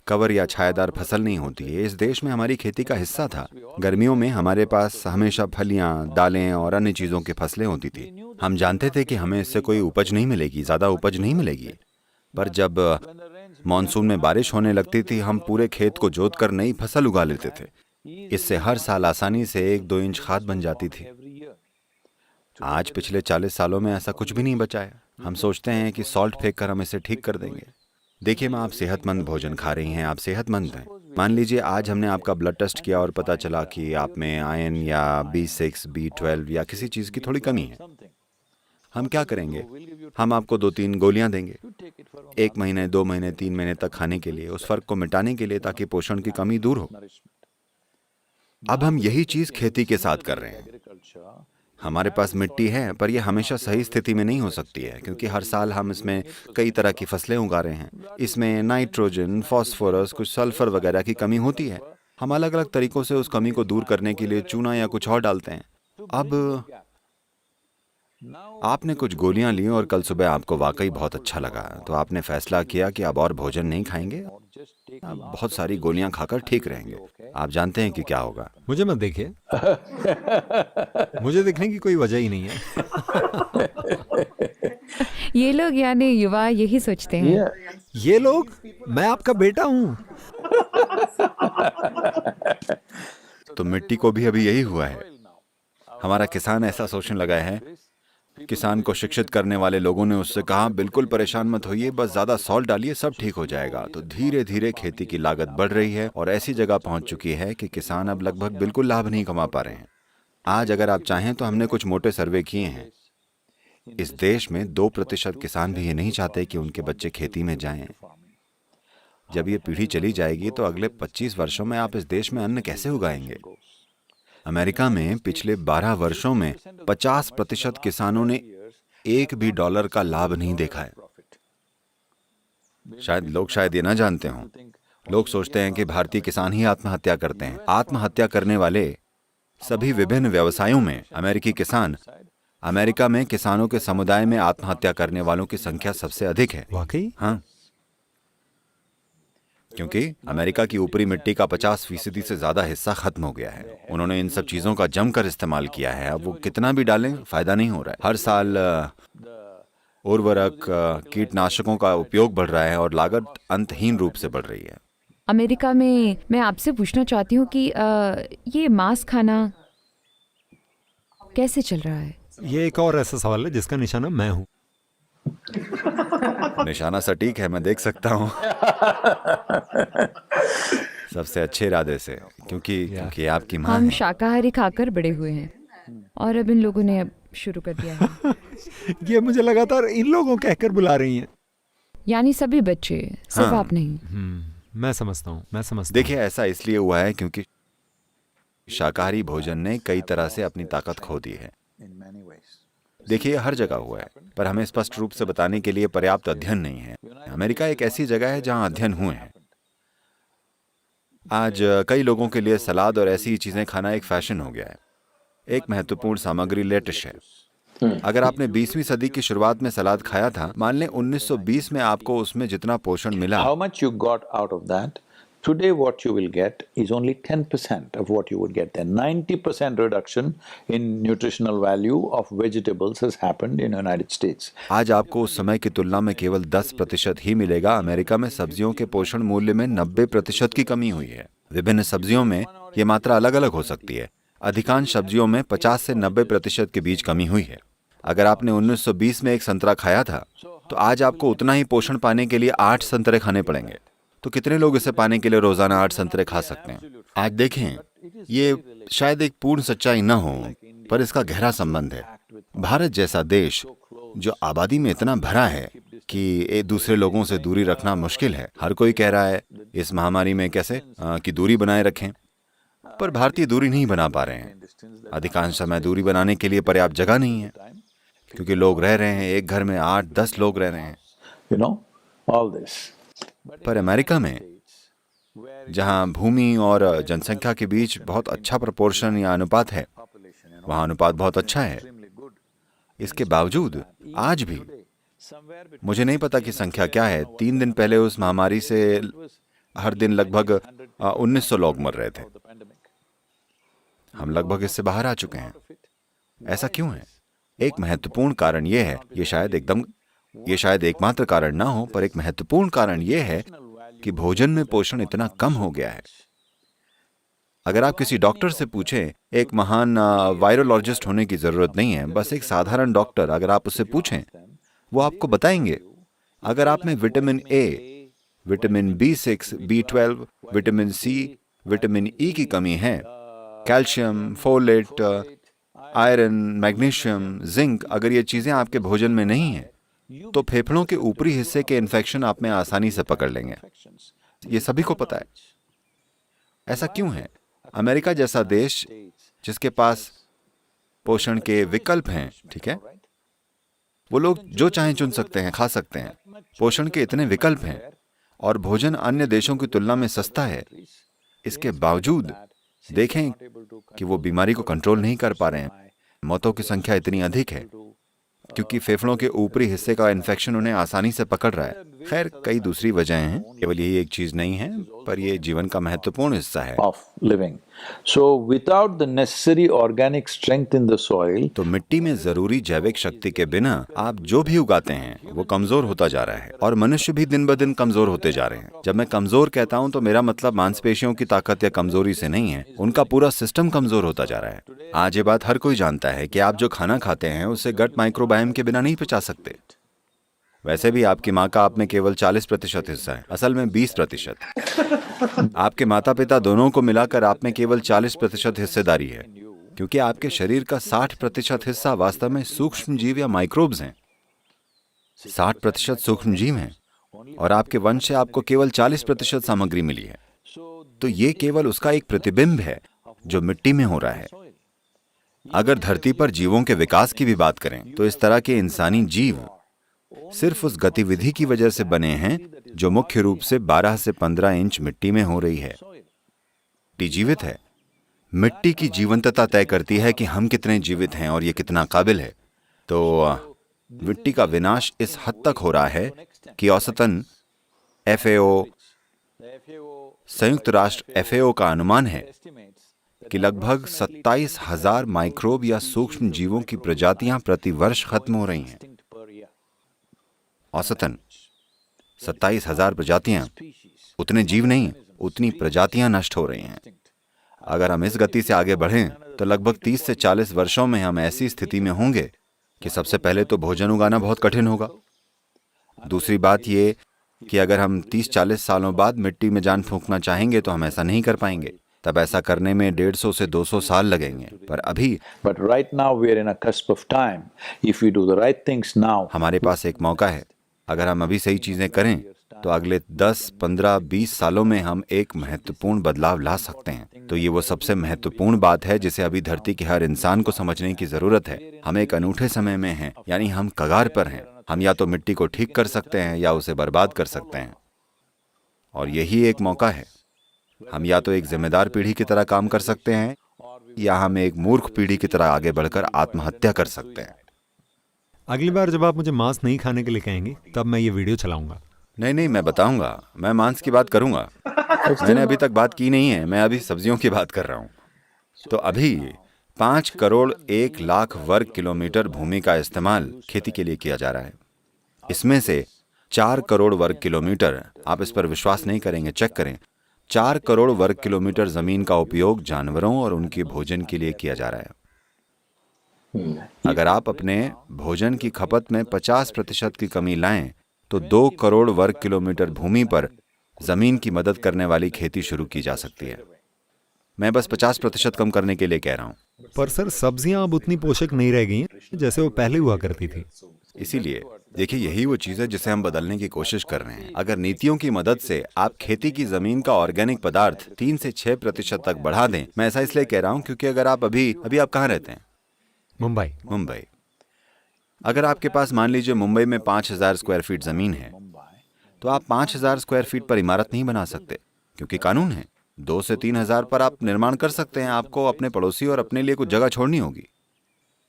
कवर या छायादार फसल नहीं होती है। इस देश में हमारी खेती का हिस्सा था। गर्मियों में हमारे पास हमेशा फलियां, दालें और अन्य चीजों की फसलें होती थी। हम जानते थे कि हमें इससे कोई उपज नहीं मिलेगी, ज्यादा उपज नहीं मिलेगी। पर जब मॉनसून में बारिश होने लगती थी, हम पूरे खेत को जोतकर नई फसल उगा लेते थे। इससे हर साल आसानी से 1-2 इंच खाद बन जाती थी। आज पिछले 40 सालों में ऐसा कुछ भी नहीं बचा है। हम सोचते हैं कि सॉल्ट फेंक कर हम इसे ठीक कर देंगे। देखिए माँ, आप सेहतमंद भोजन खा रही हैं, आप सेहतमंद हैं। मान लीजिए आज हमने आपका ब्लड टेस्ट किया और पता चला कि आप में आयरन या B6, B12 या किसी चीज़ की थोड़ी कमी है। हम क्या करेंगे? हम आपको 2-3 गोलियां देंगे 1 महीने, 2 महीने, 3 महीने तक खाने के लिए, उस फर्क को मिटाने के लिए, ताकि पोषण की कमी दूर हो। अब हम यही चीज़ खेती के साथ कर रहे हैं। हमारे पास मिट्टी है, पर यह हमेशा सही स्थिति में नहीं हो सकती है, क्योंकि हर साल हम इसमें कई तरह की फसलें उगा रहे हैं। इसमें नाइट्रोजन, फास्फोरस, कुछ सल्फर वगैरह की कमी होती है। हम अलग अलग तरीकों से उस कमी को दूर करने के लिए चूना या कुछ और डालते हैं। अब आपने कुछ गोलियां ली और कल सुबह आपको वाकई बहुत अच्छा लगा, तो आपने फैसला किया कि अब और भोजन नहीं खाएंगे, अब बहुत सारी गोलियां खाकर ठीक रहेंगे। आप जानते हैं कि क्या होगा? मुझे मत देखिए। मुझे देखने की कोई वजह ही नहीं है। ये लोग यानी युवा यही सोचते हैं। Yeah. ये लोग, मैं आपका बेटा हूँ। तो मिट्टी को भी अभी यही हुआ है। हमारा किसान ऐसा सोचने लगा है। किसान को शिक्षित करने वाले लोगों ने उससे कहा, बिल्कुल परेशान मत होइए, बस ज्यादा सॉल्ट डालिए, सब ठीक हो जाएगा। तो धीरे धीरे खेती की लागत बढ़ रही है और ऐसी जगह पहुंच चुकी है कि किसान अब लगभग बिल्कुल लाभ नहीं कमा पा रहे हैं। आज अगर आप चाहें तो हमने कुछ मोटे सर्वे किए हैं। इस देश में 2% किसान भी ये नहीं चाहते कि उनके बच्चे खेती में जाएं। जब ये पीढ़ी चली जाएगी तो अगले 25 वर्षों में आप इस देश में अन्न कैसे उगाएंगे? अमेरिका में पिछले 12 वर्षों में 50% किसानों ने $1 भी का लाभ नहीं देखा है। शायद ये ना जानते हों। लोग सोचते हैं कि भारतीय किसान ही आत्महत्या करते हैं। आत्महत्या करने वाले सभी विभिन्न व्यवसायों में अमेरिकी किसान, अमेरिका में किसानों के समुदाय में आत्महत्या करने वालों की संख्या सबसे अधिक है। वाकई? हाँ, क्योंकि अमेरिका की ऊपरी मिट्टी का 50% से ज्यादा हिस्सा खत्म हो गया है। उन्होंने इन सब चीजों का जमकर इस्तेमाल किया है। अब वो कितना भी डालें, फायदा नहीं हो रहा है। हर साल उर्वरक, कीटनाशकों का उपयोग बढ़ रहा है और लागत अंतहीन रूप से बढ़ रही है। अमेरिका में मैं आपसे पूछना चाहती हूँ कि ये मांस खाना कैसे चल रहा है? ये एक और ऐसा सवाल है जिसका निशाना मैं हूँ। निशाना सटीक है, मैं देख सकता हूँ। सबसे अच्छे इरादे से, क्योंकि आपकी माँ हम है। शाकाहारी खाकर बड़े हुए हैं और अब इन लोगों ने अब शुरू कर दिया है। ये मुझे लगातार इन लोगों कहकर बुला रही हैं। यानी सभी बच्चे, सिर्फ हाँ। आप नहीं। मैं समझता हूँ। देखिए, ऐसा इसलिए हुआ है क्योंकि शाकाहारी भोजन ने कई तरह से अपनी ताकत खो दी है। देखिए, हर जगह हुआ है, पर हमें स्पष्ट रूप से बताने के लिए पर्याप्त अध्ययन नहीं है। अमेरिका एक ऐसी जगह है जहां अध्ययन हुए हैं। आज कई लोगों के लिए सलाद और ऐसी चीजें खाना एक फैशन हो गया है। एक महत्वपूर्ण सामग्री लेटिश है। अगर आपने 20वीं सदी की शुरुआत में सलाद खाया था, मान लें 1920 में आपको उसमें जितना पोषण मिला, How much you got out of that? Today what you will get is only 10% of what you would get then. 90% reduction in nutritional value of vegetables has happened in United States. आज आपको उस समय की तुलना में केवल 10% ही मिलेगा। America में सब्जियों के पोषण मूल्य में 90% की कमी हुई है। विभिन्न सब्जियों में ये मात्रा अलग अलग हो सकती है। अधिकांश सब्जियों में 50 से 90% के बीच कमी हुई है। अगर आपने 1920 में एक संतरा खाया था, तो आज आपको उतना ही पोषण पाने के लिए 8 संतरे खाने पड़ेंगे। तो कितने लोग इसे पाने के लिए रोजाना 8 संतरे खा सकते हैं? आज देखें, ये शायद एक पूर्ण सच्चाई न हो, पर इसका गहरा संबंध है। भारत जैसा देश जो आबादी में इतना भरा है कि एक दूसरे लोगों से दूरी रखना मुश्किल है। हर कोई कह रहा है इस महामारी में कैसे कि दूरी बनाए रखें, पर भारतीय दूरी नहीं बना पा रहे हैं। अधिकांश समय दूरी बनाने के लिए पर्याप्त जगह नहीं है, क्योंकि लोग रह रहे हैं, एक घर में 8-10 लोग रह रहे हैं। You know, all this. पर अमेरिका में, जहां भूमि और जनसंख्या के बीच बहुत अच्छा प्रोपोर्शन या अनुपात है, वहां अनुपात बहुत अच्छा है। इसके बावजूद आज भी, मुझे नहीं पता कि संख्या क्या है, 3 दिन पहले उस महामारी से हर दिन लगभग 1900 लोग मर रहे थे। हम लगभग इससे बाहर आ चुके हैं। ऐसा क्यों है? एक महत्वपूर्ण कारण यह है, ये शायद एकमात्र कारण ना हो, पर एक महत्वपूर्ण कारण यह है कि भोजन में पोषण इतना कम हो गया है। अगर आप किसी डॉक्टर से पूछें, एक महान वायरोलॉजिस्ट होने की जरूरत नहीं है, बस एक साधारण डॉक्टर अगर आप उससे पूछें, वो आपको बताएंगे अगर आप में vitamin A, vitamin B6, B12, vitamin C, vitamin E की कमी है, calcium, folate, iron, magnesium, zinc, अगर ये चीजें आपके भोजन में नहीं है तो फेफड़ों के ऊपरी हिस्से के इन्फेक्शन आप में आसानी से पकड़ लेंगे। ये सभी को पता है। ऐसा क्यों है? अमेरिका जैसा देश जिसके पास पोषण के विकल्प हैं, ठीक है, वो लोग जो चाहें चुन सकते हैं, खा सकते हैं, पोषण के इतने विकल्प हैं और भोजन अन्य देशों की तुलना में सस्ता है, इसके बावजूद देखें कि वो बीमारी को कंट्रोल नहीं कर पा रहे हैं। मौतों की संख्या इतनी अधिक है क्योंकि फेफड़ों के ऊपरी हिस्से का इन्फेक्शन उन्हें आसानी से पकड़ रहा है। खैर, कई दूसरी वजहें हैं, केवल यही एक चीज नहीं है, पर यह जीवन का महत्वपूर्ण हिस्सा है। of living. So without the necessary organic strength in the soil, तो मिट्टी में जरूरी जैविक शक्ति के बिना आप जो भी उगाते हैं वो कमजोर होता जा रहा है और मनुष्य भी दिन ब दिन कमजोर होते जा रहे हैं। जब मैं कमजोर कहता हूं तो मेरा मतलब मांसपेशियों की ताकत या कमजोरी से नहीं है, उनका पूरा सिस्टम कमजोर होता जा रहा है। आज ये बात हर कोई जानता है कि आप जो खाना खाते हैं उसे गट माइक्रोबायोम के बिना नहीं पचा सकते। वैसे भी आपकी माँ का आप में केवल 40% हिस्सा है, असल में 20%। आपके माता पिता दोनों को मिलाकर आप में केवल 40% हिस्सेदारी है, क्योंकि आपके शरीर का 60% हिस्सा वास्तव में सूक्ष्म जीव या माइक्रोब्स हैं। 60% सूक्ष्म जीव हैं और आपके वंश से आपको केवल 40% सामग्री मिली है। तो ये केवल उसका एक प्रतिबिंब है जो मिट्टी में हो रहा है। अगर धरती पर जीवों के विकास की भी बात करें तो इस तरह के इंसानी जीव सिर्फ उस गतिविधि की वजह से बने हैं जो मुख्य रूप से 12 से 15 इंच मिट्टी में हो रही है। मिट्टी जीवित है। मिट्टी की जीवंतता तय करती है कि हम कितने जीवित हैं और ये कितना काबिल है। तो मिट्टी का विनाश इस हद तक हो रहा है कि औसतन FAO, संयुक्त राष्ट्र FAO का अनुमान है कि लगभग 27,000 माइक्रोब या सूक्ष्म जीवों की प्रजातियां प्रति वर्ष खत्म हो रही हैं। औसतन 27,000 प्रजातियां, उतने जीव नहीं, उतनी प्रजातियां नष्ट हो रही हैं। अगर हम इस गति से आगे बढ़ें तो लगभग 30 से 40 वर्षों में हम ऐसी स्थिति में होंगे कि सबसे पहले तो भोजन उगाना बहुत कठिन होगा। दूसरी बात ये कि अगर हम 30-40 सालों बाद मिट्टी में जान फूंकना चाहेंगे तो हम ऐसा नहीं कर पाएंगे। तब ऐसा करने में 150 से 200 साल लगेंगे। पर अभी but right now we are in a cusp of time. If we do the right things now, हमारे पास एक मौका है। अगर हम अभी सही चीजें करें तो अगले 10, 15, 20 सालों में हम एक महत्वपूर्ण बदलाव ला सकते हैं। तो ये वो सबसे महत्वपूर्ण बात है जिसे अभी धरती के हर इंसान को समझने की जरूरत है। हम एक अनूठे समय में हैं, यानी हम कगार पर हैं। हम या तो मिट्टी को ठीक कर सकते हैं या उसे बर्बाद कर सकते हैं, और यही एक मौका है। हम या तो एक जिम्मेदार पीढ़ी की तरह काम कर सकते हैं या हम एक मूर्ख पीढ़ी की तरह आगे बढ़कर आत्महत्या कर सकते हैं। अगली बार जब आप मुझे मांस नहीं खाने के लिए कहेंगे तब मैं ये वीडियो चलाऊंगा। नहीं, मैं बताऊंगा, मैं मांस की बात करूंगा। मैंने अभी तक बात की नहीं है, मैं अभी सब्जियों की बात कर रहा हूं। तो अभी 5 करोड़ 1 लाख वर्ग किलोमीटर भूमि का इस्तेमाल खेती के लिए किया जा रहा है। इसमें से 4 करोड़ वर्ग किलोमीटर, आप इस पर विश्वास नहीं करेंगे, चेक करें, 4 करोड़ वर्ग किलोमीटर जमीन का उपयोग जानवरों और उनके भोजन के लिए किया जा रहा है। अगर आप अपने भोजन की खपत में 50% की कमी लाएं तो 2 करोड़ वर्ग किलोमीटर भूमि पर जमीन की मदद करने वाली खेती शुरू की जा सकती है। मैं बस 50% कम करने के लिए कह रहा हूं। पर सर, सब्जियां अब उतनी पोषक नहीं रह गई हैं जैसे वो पहले हुआ करती थी। इसीलिए देखिए, यही वो चीज है जिसे हम बदलने की कोशिश कर रहे हैं। अगर नीतियों की मदद से आप खेती की जमीन का ऑर्गेनिक पदार्थ 3 से 6% तक बढ़ा दें। मैं ऐसा इसलिए कह रहा हूं क्योंकि अगर आप अभी आप कहाँ रहते हैं? मुंबई। अगर आपके पास मान लीजिए मुंबई में 5,000 स्क्वायर फीट जमीन है, तो आप 5,000 स्क्वायर फीट पर इमारत नहीं बना सकते क्योंकि कानून है। 2 से 3,000 पर आप निर्माण कर सकते हैं। आपको अपने पड़ोसी और अपने लिए कुछ जगह छोड़नी होगी।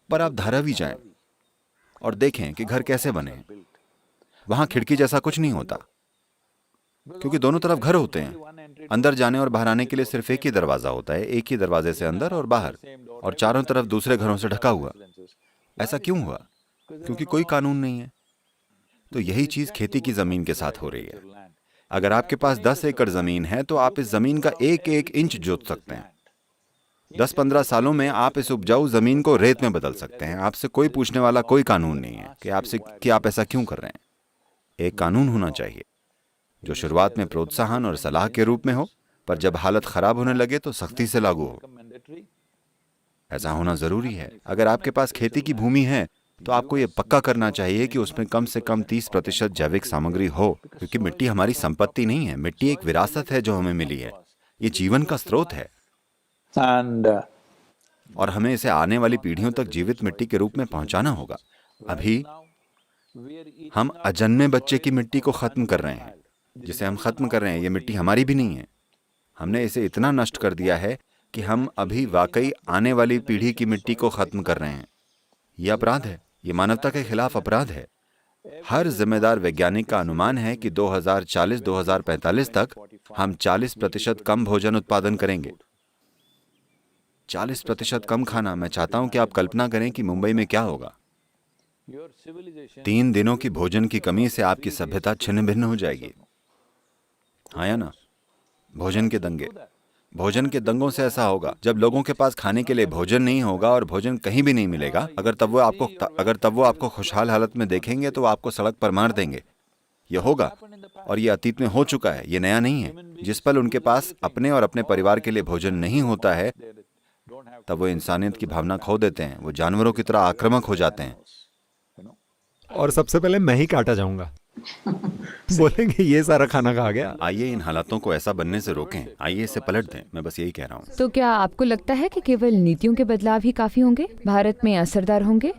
पर आप धारावी जाएं और देखें कि घर कैसे बने। वहां खिड़की जैसा कुछ नहीं होता क्योंकि दोनों तरफ घर होते हैं। अंदर जाने और बाहर आने के लिए सिर्फ एक ही दरवाजा होता है, एक ही दरवाजे से अंदर और बाहर, और चारों तरफ दूसरे घरों से ढका हुआ। ऐसा क्यों हुआ? क्योंकि कोई कानून नहीं है। तो यही चीज खेती की जमीन के साथ हो रही है। अगर आपके पास 10 एकड़ जमीन है तो आप इस जमीन का 1-1 इंच जोत सकते हैं। 10-15 सालों में आप इस उपजाऊ जमीन को रेत में बदल सकते हैं। आपसे कोई पूछने वाला कोई कानून नहीं है कि आप ऐसा क्यों कर रहे हैं। एक कानून होना चाहिए जो शुरुआत में प्रोत्साहन और सलाह के रूप में हो, पर जब हालत खराब होने लगे तो सख्ती से लागू हो। ऐसा होना जरूरी है। अगर आपके पास खेती की भूमि है तो आपको ये पक्का करना चाहिए कि उसमें कम से कम 30% जैविक सामग्री हो, क्योंकि मिट्टी हमारी संपत्ति नहीं है। मिट्टी एक विरासत है जो हमें मिली है। ये जीवन का स्रोत है और हमें इसे आने वाली पीढ़ियों तक जीवित मिट्टी के रूप में पहुंचाना होगा। अभी हम अजन्मे बच्चे की मिट्टी को खत्म कर रहे हैं। जिसे हम खत्म कर रहे हैं, ये मिट्टी हमारी भी नहीं है। हमने इसे इतना नष्ट कर दिया है कि हम अभी वाकई आने वाली पीढ़ी की मिट्टी को खत्म कर रहे हैं। यह अपराध है, ये मानवता के खिलाफ अपराध है। हर जिम्मेदार वैज्ञानिक का अनुमान है कि 2040-2045 तक हम 40% कम भोजन उत्पादन करेंगे। 40% कम खाना। मैं चाहता हूं कि आप कल्पना करें कि मुंबई में क्या होगा। 3 दिनों की भोजन की कमी से आपकी सभ्यता छिन्न भिन्न हो जाएगी। हाँ या ना? भोजन के दंगों से ऐसा होगा। जब लोगों के पास खाने के लिए भोजन नहीं होगा और भोजन कहीं भी नहीं मिलेगा, अगर तब वो आपको खुशहाल हालत में देखेंगे तो वो आपको सड़क पर मार देंगे। ये होगा और ये अतीत में हो चुका है, ये नया नहीं है। जिस पल उनके पास अपने और अपने परिवार के लिए भोजन नहीं होता है, तब वो इंसानियत की भावना खो देते हैं। वो जानवरों की तरह आक्रामक हो जाते हैं। और सबसे पहले मैं ही काटा जाऊंगा। बोलेंगे ये सारा खाना खा गया। आइए इन हालातों को ऐसा बनने से रोकें। आइए इसे पलट दें। मैं बस यही कह रहा हूँ। तो क्या आपको लगता है कि केवल नीतियों के बदलाव ही काफी होंगे, भारत में असरदार होंगे?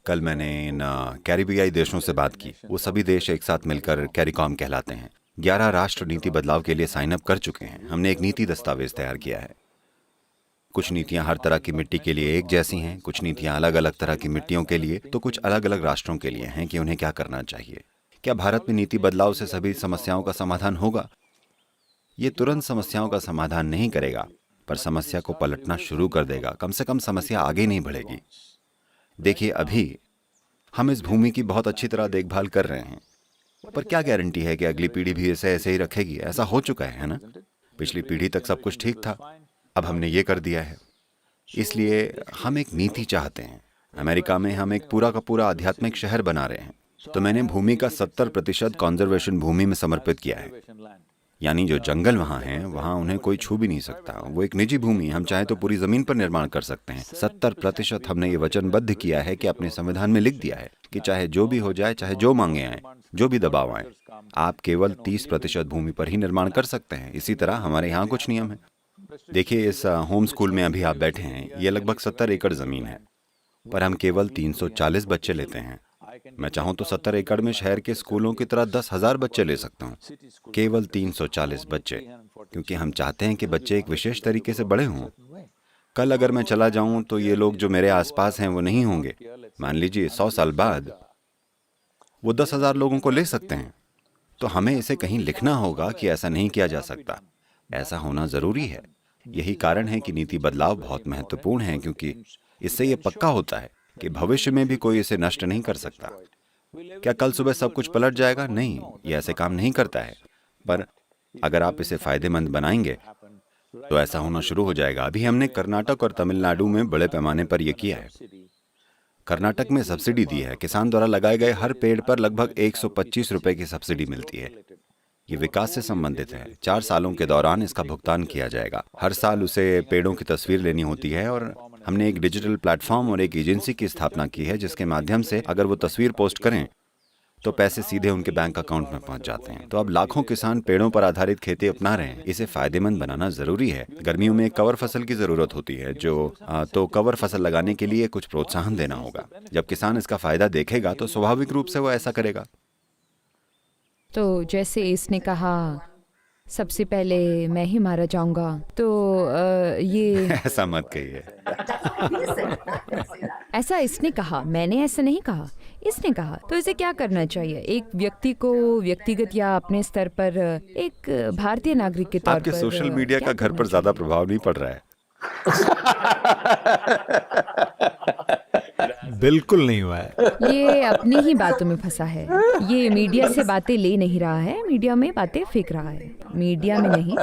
कल मैंने इन कैरिबियाई देशों से बात की। वो सभी देश एक साथ मिलकर कैरिकॉम कहलाते हैं। 11 राष्ट्र नीति बदलाव के लिए साइन अप कर चुके हैं। हमने एक नीति दस्तावेज तैयार किया है। कुछ नीतियां हर तरह की मिट्टी के लिए एक जैसी हैं, कुछ नीतियां अलग अलग तरह की मिट्टियों के लिए, तो कुछ अलग अलग राष्ट्रों के लिए हैं कि उन्हें क्या करना चाहिए। क्या भारत में नीति बदलाव से सभी समस्याओं का समाधान होगा? ये तुरंत समस्याओं का समाधान नहीं करेगा, पर समस्या को पलटना शुरू कर देगा। कम से कम समस्या आगे नहीं बढ़ेगी। देखिए, अभी हम इस भूमि की बहुत अच्छी तरह देखभाल कर रहे हैं, पर क्या गारंटी है कि अगली पीढ़ी भी इसे ऐसे ही रखेगी? ऐसा हो चुका है ना? पिछली पीढ़ी तक सब कुछ ठीक था, अब हमने ये कर दिया है। इसलिए हम एक नीति चाहते हैं। अमेरिका में हम एक पूरा का पूरा आध्यात्मिक शहर बना रहे हैं, तो मैंने भूमि का 70% कॉन्जर्वेशन भूमि में समर्पित किया है। यानी जो जंगल वहाँ हैं, वहाँ उन्हें कोई छू भी नहीं सकता। वो एक निजी भूमि। हम चाहे तो पूरी जमीन पर निर्माण कर सकते हैं। 70% हमने ये वचनबद्ध किया है कि अपने संविधान में लिख दिया है कि चाहे जो भी हो जाए, चाहे जो मांगे आए, जो भी दबाव आए, आप केवल 30% भूमि पर ही निर्माण कर सकते हैं। इसी तरह हमारे यहाँ कुछ नियम है। देखिए, इस होम स्कूल में अभी आप बैठे हैं, ये लगभग 70 एकड़ जमीन है, पर हम केवल 340 बच्चे लेते हैं। मैं चाहूं तो 70 एकड़ में शहर के स्कूलों की तरह 10,000 बच्चे ले सकता हूं। केवल 340 बच्चे, क्योंकि हम चाहते हैं कि बच्चे एक विशेष तरीके से बड़े हों। कल अगर मैं चला जाऊं तो ये लोग जो मेरे आसपास हैं वो नहीं होंगे। मान लीजिए 100 साल बाद वो 10,000 लोगों को ले सकते हैं। तो हमें इसे कहीं लिखना होगा कि ऐसा नहीं किया जा सकता। ऐसा होना जरूरी है। यही कारण है कि नीति बदलाव बहुत महत्वपूर्ण है, क्योंकि इससे ये पक्का होता है कि भविष्य में भी कोई इसे नष्ट नहीं कर सकता। क्या कल सुबह सब कुछ पलट जाएगा? नहीं, ये ऐसे काम नहीं करता है। पर अगर आप इसे फायदेमंद बनाएंगे तो ऐसा होना शुरू हो जाएगा। अभी हमने कर्नाटक और तमिलनाडु में बड़े पैमाने पर यह किया है। कर्नाटक में सब्सिडी दी है। किसान द्वारा लगाए गए हर पेड़ पर लगभग 125 रुपए की सब्सिडी मिलती है। ये विकास से संबंधित है। 4 सालों के दौरान इसका भुगतान किया जाएगा। हर साल उसे पेड़ों की तस्वीर लेनी होती है और हमने एक डिजिटल प्लेटफॉर्म और एक एजेंसी की स्थापना की है, जिसके माध्यम से अगर वो तस्वीर पोस्ट करें तो पैसे सीधे उनके बैंक अकाउंट में पहुंच जाते हैं। तो अब लाखों किसान पेड़ों पर आधारित खेती अपना रहे हैं। इसे फायदेमंद बनाना जरूरी है। गर्मियों में एक कवर फसल की जरूरत होती है, तो कवर फसल लगाने के लिए कुछ प्रोत्साहन देना होगा। जब किसान इसका फायदा देखेगा तो स्वाभाविक रूप से वो ऐसा करेगा। तो जैसे इसने कहा सबसे पहले मैं ही मारा जाऊंगा, तो ये ऐसा मत कहिए। ऐसा इसने कहा, मैंने ऐसा नहीं कहा, इसने कहा। तो इसे क्या करना चाहिए? एक व्यक्ति को व्यक्तिगत या अपने स्तर पर एक भारतीय नागरिक के तौर पर आपके सोशल मीडिया का घर पर ज्यादा प्रभाव नहीं पड़ रहा है। बिल्कुल नहीं हुआ है। ये अपनी ही बातों में फंसा है। ये मीडिया से बातें ले नहीं रहा है, मीडिया में बातें फेंक रहा है, मीडिया में नहीं।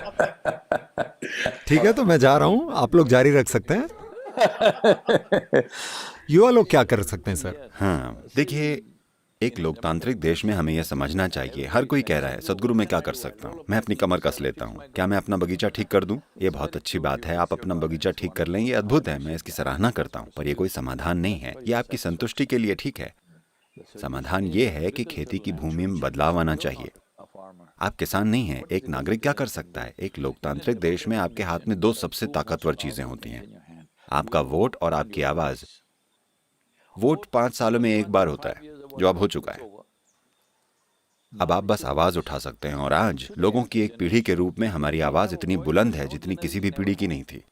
ठीक है, तो मैं जा रहा हूँ, आप लोग जारी रख सकते हैं। युवा लोग क्या कर सकते हैं सर? हाँ, देखिए, एक लोकतांत्रिक देश में हमें यह समझना चाहिए। हर कोई कह रहा है सदगुरु मैं क्या कर सकता हूँ, मैं अपनी कमर कस लेता हूँ, क्या मैं अपना बगीचा ठीक कर दूं? ये बहुत अच्छी बात है, आप अपना बगीचा ठीक कर लें, ये अद्भुत है, मैं इसकी सराहना करता हूँ। पर ये कोई समाधान नहीं है। ये आपकी संतुष्टि के लिए ठीक है। समाधान ये है कि खेती की भूमि में बदलाव आना चाहिए। आप किसान नहीं हैं, एक नागरिक क्या कर सकता है? एक लोकतांत्रिक देश में आपके हाथ में दो सबसे ताकतवर चीजें होती हैं, आपका वोट और आपकी आवाज। वोट 5 सालों में एक बार होता है, जो अब हो चुका है। अब आप बस आवाज उठा सकते हैं, और आज लोगों की एक पीढ़ी के रूप में हमारी आवाज इतनी बुलंद है जितनी किसी भी पीढ़ी की नहीं थी।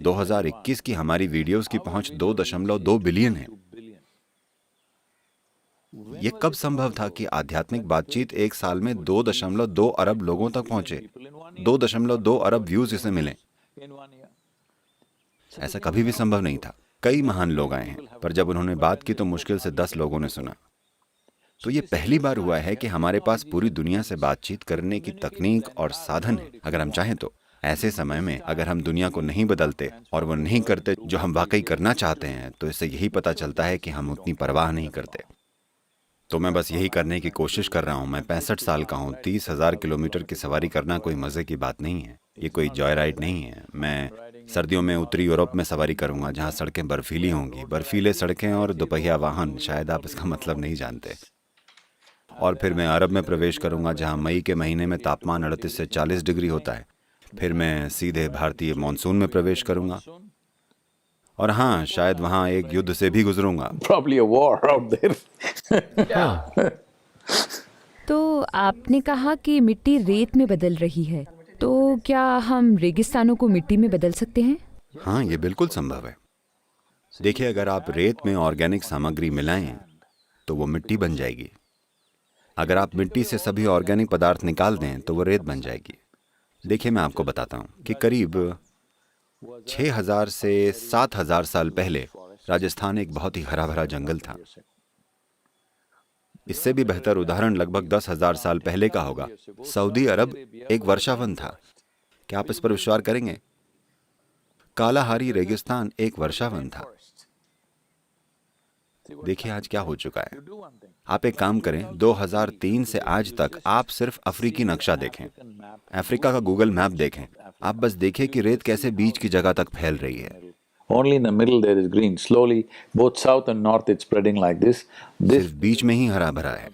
2021 की हमारी वीडियोस की पहुंच 2.2 बिलियन है। ये कब संभव था कि आध्यात्मिक बातचीत एक साल में 2.2 अरब लोगों तक पहुंचे, 2.2 अरब व्यूज इसे मिले? ऐसा कभी भी संभव नहीं था। कई महान लोग आए हैं, पर जब उन्होंने बात की तो मुश्किल से 10 लोगों ने सुना। तो ये पहली बार हुआ है कि हमारे पास पूरी दुनिया से बातचीत करने की तकनीक और साधन है, अगर हम चाहें तो। ऐसे समय में अगर हम दुनिया को नहीं बदलते और वो नहीं करते जो हम वाकई करना चाहते हैं, तो इससे यही पता चलता है कि हम उतनी परवाह नहीं करते। तो मैं बस यही करने की कोशिश कर रहा हूँ। मैं 65 साल का हूँ। 30,000 किलोमीटर की सवारी करना कोई मजे की बात नहीं है, ये कोई जॉय राइड नहीं है। मैं सर्दियों में उत्तरी यूरोप में सवारी करूंगा, जहाँ सड़कें बर्फीली होंगी, बर्फीले सड़कें और दोपहिया वाहन, शायद आप इसका मतलब नहीं जानते। और फिर मैं अरब में प्रवेश करूंगा, जहाँ मई के महीने में तापमान 38 से 40 डिग्री होता है। फिर मैं सीधे भारतीय मानसून में प्रवेश करूंगा, और हाँ, शायद वहाँ एक युद्ध से भी गुजरूंगा। Probably a war out there. हाँ, तो आपने कहा कि मिट्टी रेत में बदल रही है, तो क्या हम रेगिस्तानों को मिट्टी में बदल सकते हैं? हाँ, ये बिल्कुल संभव है। देखिए, अगर आप रेत में ऑर्गेनिक सामग्री मिलाएं तो वो मिट्टी बन जाएगी। अगर आप मिट्टी से सभी ऑर्गेनिक पदार्थ निकाल दें तो वो रेत बन जाएगी। देखिए, मैं आपको बताता हूँ कि करीब 6,000 से 7,000 साल पहले राजस्थान एक बहुत ही हरा भरा जंगल था। इससे भी बेहतर उदाहरण लगभग 10,000 साल पहले का होगा। सऊदी अरब एक वर्षावन था। क्या आप इस पर विश्वास करेंगे? कालाहारी रेगिस्तान एक वर्षावन था। देखिए आज क्या हो चुका है। आप एक काम करें, 2003 से आज तक आप सिर्फ अफ्रीकी नक्शा देखें, अफ्रीका का गूगल मैप देखें। आप बस देखिए कि रेत कैसे बीच की जगह तक फैल रही है। Only in the middle there is green. Slowly, both south and north it's spreading like this. This सिर्फ बीच में ही हरा भरा है।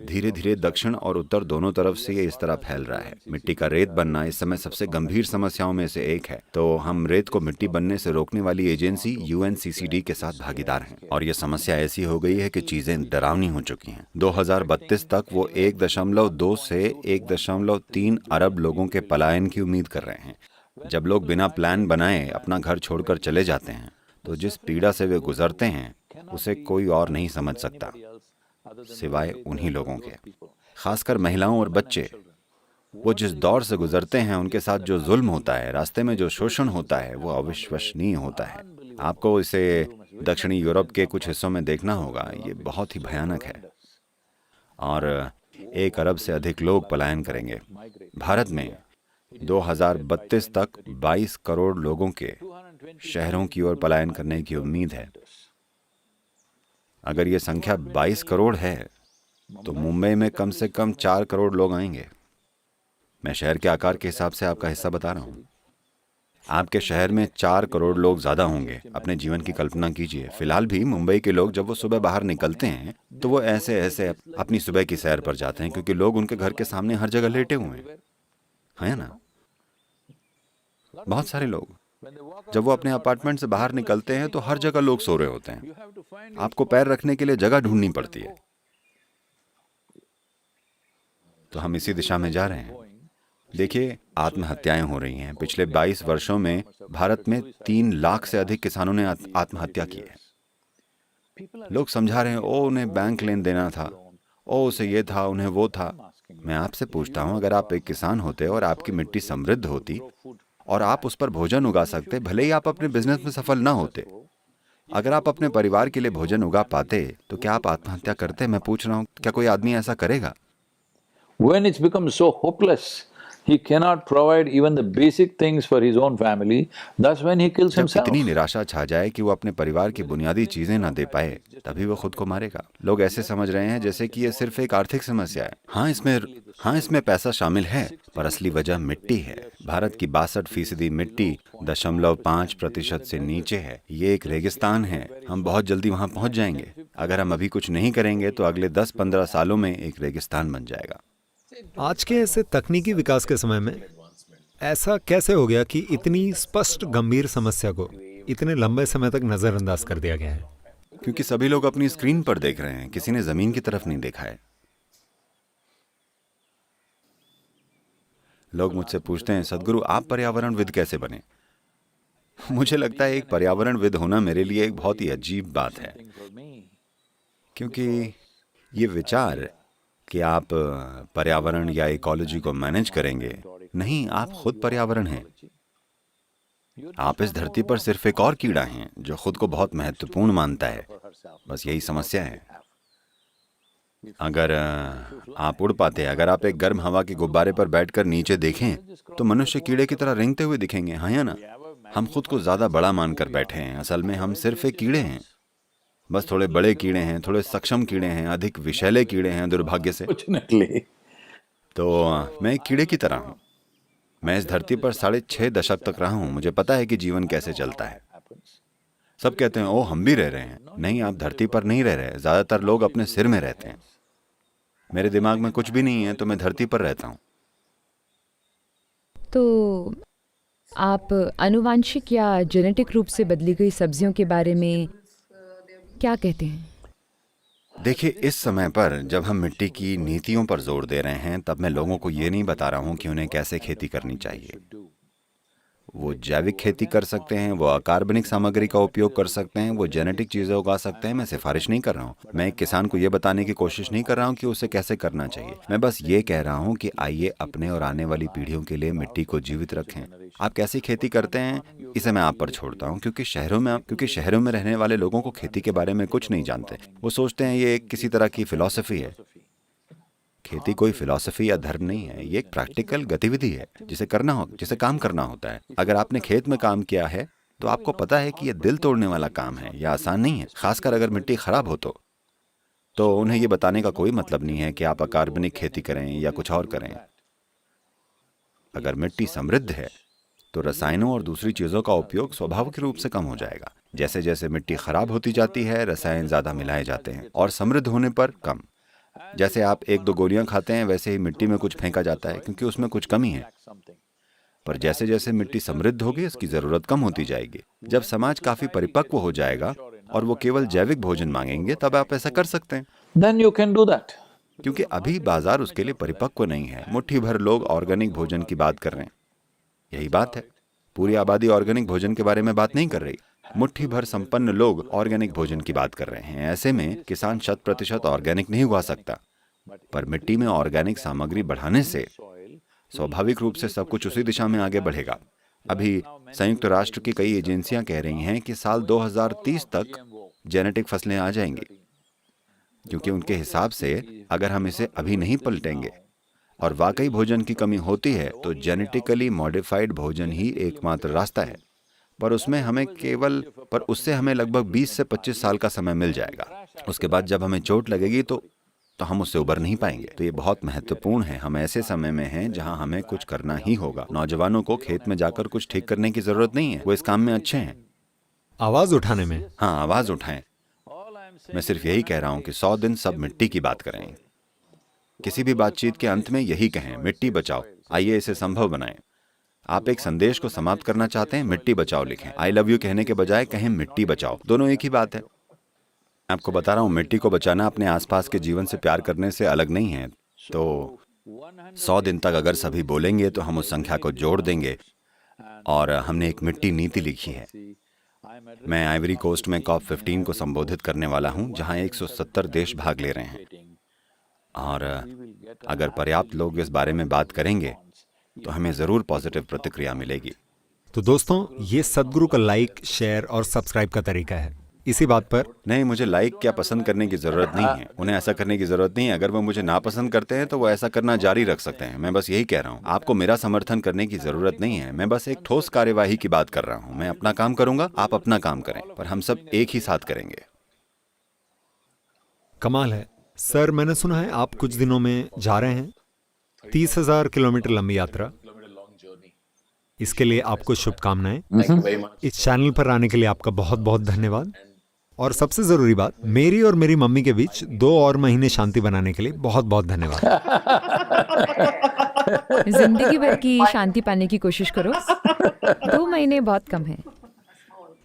धीरे धीरे दक्षिण और उत्तर दोनों तरफ से ये इस तरह फैल रहा है। मिट्टी का रेत बनना इस समय सबसे गंभीर समस्याओं में से एक है। तो हम रेत को मिट्टी बनने से रोकने वाली एजेंसी UNCCD के साथ भागीदार हैं, और ये समस्या ऐसी हो गई है कि चीजें डरावनी हो चुकी हैं। 2032 तक वो 1.2 से 1.3 अरब लोगों के पलायन की उम्मीद कर रहे हैं। जब लोग बिना प्लान बनाए अपना घर छोड़कर चले जाते हैं, तो जिस पीड़ा से वे गुजरते हैं उसे कोई और नहीं समझ सकता सिवाय उन्हीं लोगों के, खासकर महिलाओं और बच्चे। वो जिस दौर से गुजरते हैं, उनके साथ जो जुल्म होता है, रास्ते में जो शोषण होता है, वो अविश्वसनीय होता है। आपको इसे दक्षिणी यूरोप के कुछ हिस्सों में देखना होगा। ये बहुत ही भयानक है, और 1 अरब से अधिक लोग पलायन करेंगे। भारत में 2032 तक 22 करोड़ लोगों के शहरों की ओर पलायन करने की उम्मीद है। अगर ये संख्या 22 करोड़ है, तो मुंबई में कम से कम 4 करोड़ लोग आएंगे। मैं शहर के आकार के हिसाब से आपका हिस्सा बता रहा हूँ। आपके शहर में 4 करोड़ लोग ज्यादा होंगे। अपने जीवन की कल्पना कीजिए। फिलहाल भी मुंबई के लोग जब वो सुबह बाहर निकलते हैं, तो वो ऐसे ऐसे अपनी सुबह की सैर पर जाते हैं, क्योंकि लोग उनके घर के सामने हर जगह लेटे हुए हैं, है ना? बहुत सारे लोग जब वो अपने अपार्टमेंट से बाहर निकलते हैं, तो हर जगह लोग सो रहे होते हैं। आपको पैर रखने के लिए जगह ढूंढनी पड़ती है। तो हम इसी दिशा में जा रहे हैं। देखिए, आत्महत्याएं हो रही हैं। पिछले 22 वर्षों में भारत में 3 लाख से अधिक किसानों ने आत्महत्या की है। लोग समझा रहे हैं, ओ उन्हें बैंक लेन देना था, ओ उसे ये था, उन्हें वो था। मैं आपसे पूछता हूं, अगर आप एक किसान होते और आपकी मिट्टी समृद्ध होती और आप उस पर भोजन उगा सकते, भले ही आप अपने बिजनेस में सफल ना होते, अगर आप अपने परिवार के लिए भोजन उगा पाते, तो क्या आप आत्महत्या करते? मैं पूछ रहा हूं, क्या कोई आदमी ऐसा करेगा? when it's become so hopeless he cannot provide even the basic things for his own family, that's when he kills जब himself. इतनी निराशा छा जाए कि वो अपने परिवार की बुनियादी चीजें ना दे पाए, तभी वो खुद को मारेगा। लोग ऐसे समझ रहे हैं जैसे कि ये सिर्फ एक आर्थिक समस्या है। हाँ, इसमें पैसा शामिल है, पर असली वजह मिट्टी है। भारत की 62% मिट्टी 0.5% से नीचे है। ये एक रेगिस्तान है। हम बहुत जल्दी वहां पहुंच जाएंगे। अगर हम अभी कुछ नहीं करेंगे तो अगले 10-15 सालों में एक रेगिस्तान बन जाएगा। आज के ऐसे तकनीकी विकास के समय में ऐसा कैसे हो गया कि इतनी स्पष्ट गंभीर समस्या को इतने लंबे समय तक नजरअंदाज कर दिया गया है? क्योंकि सभी लोग अपनी स्क्रीन पर देख रहे हैं, किसी ने जमीन की तरफ नहीं देखा है। लोग मुझसे पूछते हैं, सदगुरु आप पर्यावरणविद कैसे बने? मुझे लगता है एक पर्यावरणविद होना मेरे लिए एक बहुत ही अजीब बात है, क्योंकि ये विचार कि आप पर्यावरण या इकोलॉजी को मैनेज करेंगे, नहीं, आप खुद पर्यावरण हैं। आप इस धरती पर सिर्फ एक और कीड़ा हैं जो खुद को बहुत महत्वपूर्ण मानता है। बस यही समस्या है। अगर आप उड़ पाते, अगर आप एक गर्म हवा के गुब्बारे पर बैठकर नीचे देखें तो मनुष्य कीड़े की तरह रेंगते हुए दिखेंगे, हाँ या ना? हम खुद को ज्यादा बड़ा मानकर बैठे हैं। असल में हम सिर्फ एक कीड़े हैं, बस थोड़े बड़े कीड़े हैं, थोड़े सक्षम कीड़े हैं, अधिक विषैले कीड़े हैं दुर्भाग्य से। तो मैं एक कीड़े की तरह हूं। मैं इस धरती पर 6.5 दशक तक रहा हूं। मुझे पता है कि जीवन कैसे चलता है। सब कहते हैं, ओ हम भी रह रहे हैं। नहीं, आप धरती पर नहीं रह रहे। ज्यादातर लोग अपने सिर में रहते हैं। मेरे दिमाग में कुछ भी नहीं है, तो मैं धरती पर रहता हूं। तो आप आनुवांशिक या जेनेटिक रूप से बदली गई सब्जियों के बारे में क्या कहते हैं? देखिए, इस समय पर जब हम मिट्टी की नीतियों पर जोर दे रहे हैं, तब मैं लोगों को ये नहीं बता रहा हूं कि उन्हें कैसे खेती करनी चाहिए। वो जैविक खेती कर सकते हैं, वो अकार्बनिक सामग्री का उपयोग कर सकते हैं, वो जेनेटिक चीजें उगा सकते हैं। मैं सिफारिश नहीं कर रहा हूँ। मैं एक किसान को ये बताने की कोशिश नहीं कर रहा हूँ कि उसे कैसे करना चाहिए। मैं बस ये कह रहा हूँ कि आइए अपने और आने वाली पीढ़ियों के लिए मिट्टी को जीवित रखें। आप कैसी खेती करते हैं, इसे मैं आप पर छोड़ता हूँ, क्योंकि शहरों में रहने वाले लोगों को खेती के बारे में कुछ नहीं जानते। वो सोचते हैं ये किसी तरह की फिलॉसफी है। खेती कोई फिलॉसफी या धर्म नहीं है, ये एक प्रैक्टिकल गतिविधि है जिसे काम करना होता है। अगर आपने खेत में काम किया है तो आपको पता है कि यह दिल तोड़ने वाला काम है, यह आसान नहीं है, खासकर अगर मिट्टी खराब हो तो उन्हें यह बताने का कोई मतलब नहीं है कि आप अकार्बनिक खेती करें या कुछ और करें। अगर मिट्टी समृद्ध है तो रसायनों और दूसरी चीजों का उपयोग स्वाभाविक रूप से कम हो जाएगा। जैसे जैसे मिट्टी खराब होती जाती है, रसायन ज्यादा मिलाए जाते हैं, और समृद्ध होने पर कम। जैसे आप 1-2 गोलियां खाते हैं, वैसे ही मिट्टी में कुछ फेंका जाता है क्योंकि उसमें कुछ कमी है। पर जैसे जैसे मिट्टी समृद्ध होगी, इसकी जरूरत कम होती जाएगी। जब समाज काफी परिपक्व हो जाएगा और वो केवल जैविक भोजन मांगेंगे, तब आप ऐसा कर सकते हैं। Then you can do that. क्योंकि अभी बाजार उसके लिए परिपक्व नहीं है। मुट्ठी भर लोग ऑर्गेनिक भोजन की बात कर रहे हैं। यही बात है, पूरी आबादी ऑर्गेनिक भोजन के बारे में बात नहीं कर रही। मुट्ठी भर संपन्न लोग ऑर्गेनिक भोजन की बात कर रहे हैं। ऐसे में किसान 100% ऑर्गेनिक नहीं उगा सकता, पर मिट्टी में ऑर्गेनिक सामग्री बढ़ाने से स्वाभाविक रूप से सब कुछ उसी दिशा में आगे बढ़ेगा। अभी संयुक्त राष्ट्र की कई एजेंसियां कह रही हैं कि साल 2030 तक जेनेटिक फसलें आ जाएंगी, क्योंकि उनके हिसाब से अगर हम इसे अभी नहीं पलटेंगे और वाकई भोजन की कमी होती है, तो जेनेटिकली मॉडिफाइड भोजन ही एकमात्र रास्ता है। पर उससे हमें लगभग 20 से 25 साल का समय मिल जाएगा। उसके बाद जब हमें चोट लगेगी तो हम उससे उबर नहीं पाएंगे। तो ये बहुत महत्वपूर्ण है। हम ऐसे समय में हैं जहां हमें कुछ करना ही होगा। नौजवानों को खेत में जाकर कुछ ठीक करने की जरूरत नहीं है, वो इस काम में अच्छे हैं। आवाज उठाने में? हाँ, आवाज उठाएं। मैं सिर्फ यही कह रहा हूं कि 100 दिन सब मिट्टी की बात करें। किसी भी बातचीत के अंत में यही कहें, मिट्टी बचाओ। आइए इसे संभव बनाएं। आप एक संदेश को समाप्त करना चाहते हैं, मिट्टी बचाओ लिखें। आई लव यू कहने के बजाय कहें मिट्टी बचाओ। दोनों एक ही बात है। मैं आपको बता रहा हूं, मिट्टी को बचाना अपने आसपास के जीवन से प्यार करने से अलग नहीं है। तो 100 दिन तक अगर सभी बोलेंगे तो हम उस संख्या को जोड़ देंगे। और हमने एक मिट्टी नीति लिखी है। मैं आइवरी कोस्ट में COP15 को संबोधित करने वाला हूं, जहां 170 देश भाग ले रहे हैं। और अगर पर्याप्त लोग इस बारे में बात करेंगे तो हमें जरूर पॉजिटिव प्रतिक्रिया मिलेगी। तो दोस्तों, ये सदगुरु का लाइक, शेयर और सब्सक्राइब का तरीका है। इसी बात पर नहीं, मुझे लाइक क्या पसंद करने की जरूरत नहीं है। उन्हें ऐसा करने की जरूरत नहीं है। अगर वो मुझे नापसंद करते हैं तो वो ऐसा करना जारी रख सकते हैं। मैं बस यही कह रहा हूँ, आपको मेरा समर्थन करने की जरूरत नहीं है। मैं बस एक ठोस कार्यवाही की बात कर रहा हूँ। मैं अपना काम करूंगा, आप अपना काम करें, पर हम सब एक ही साथ करेंगे। कमाल है। सर, मैंने सुना है आप कुछ दिनों में जा रहे हैं 30,000 किलोमीटर लंबी यात्रा। इसके लिए आपको शुभकामनाएं। इस चैनल पर आने के लिए आपका बहुत बहुत धन्यवाद। और सबसे जरूरी बात, मेरी और मेरी मम्मी के बीच 2 और महीने शांति बनाने के लिए बहुत बहुत धन्यवाद। जिंदगी भर की शांति पाने की कोशिश करो। 2 महीने बहुत कम है।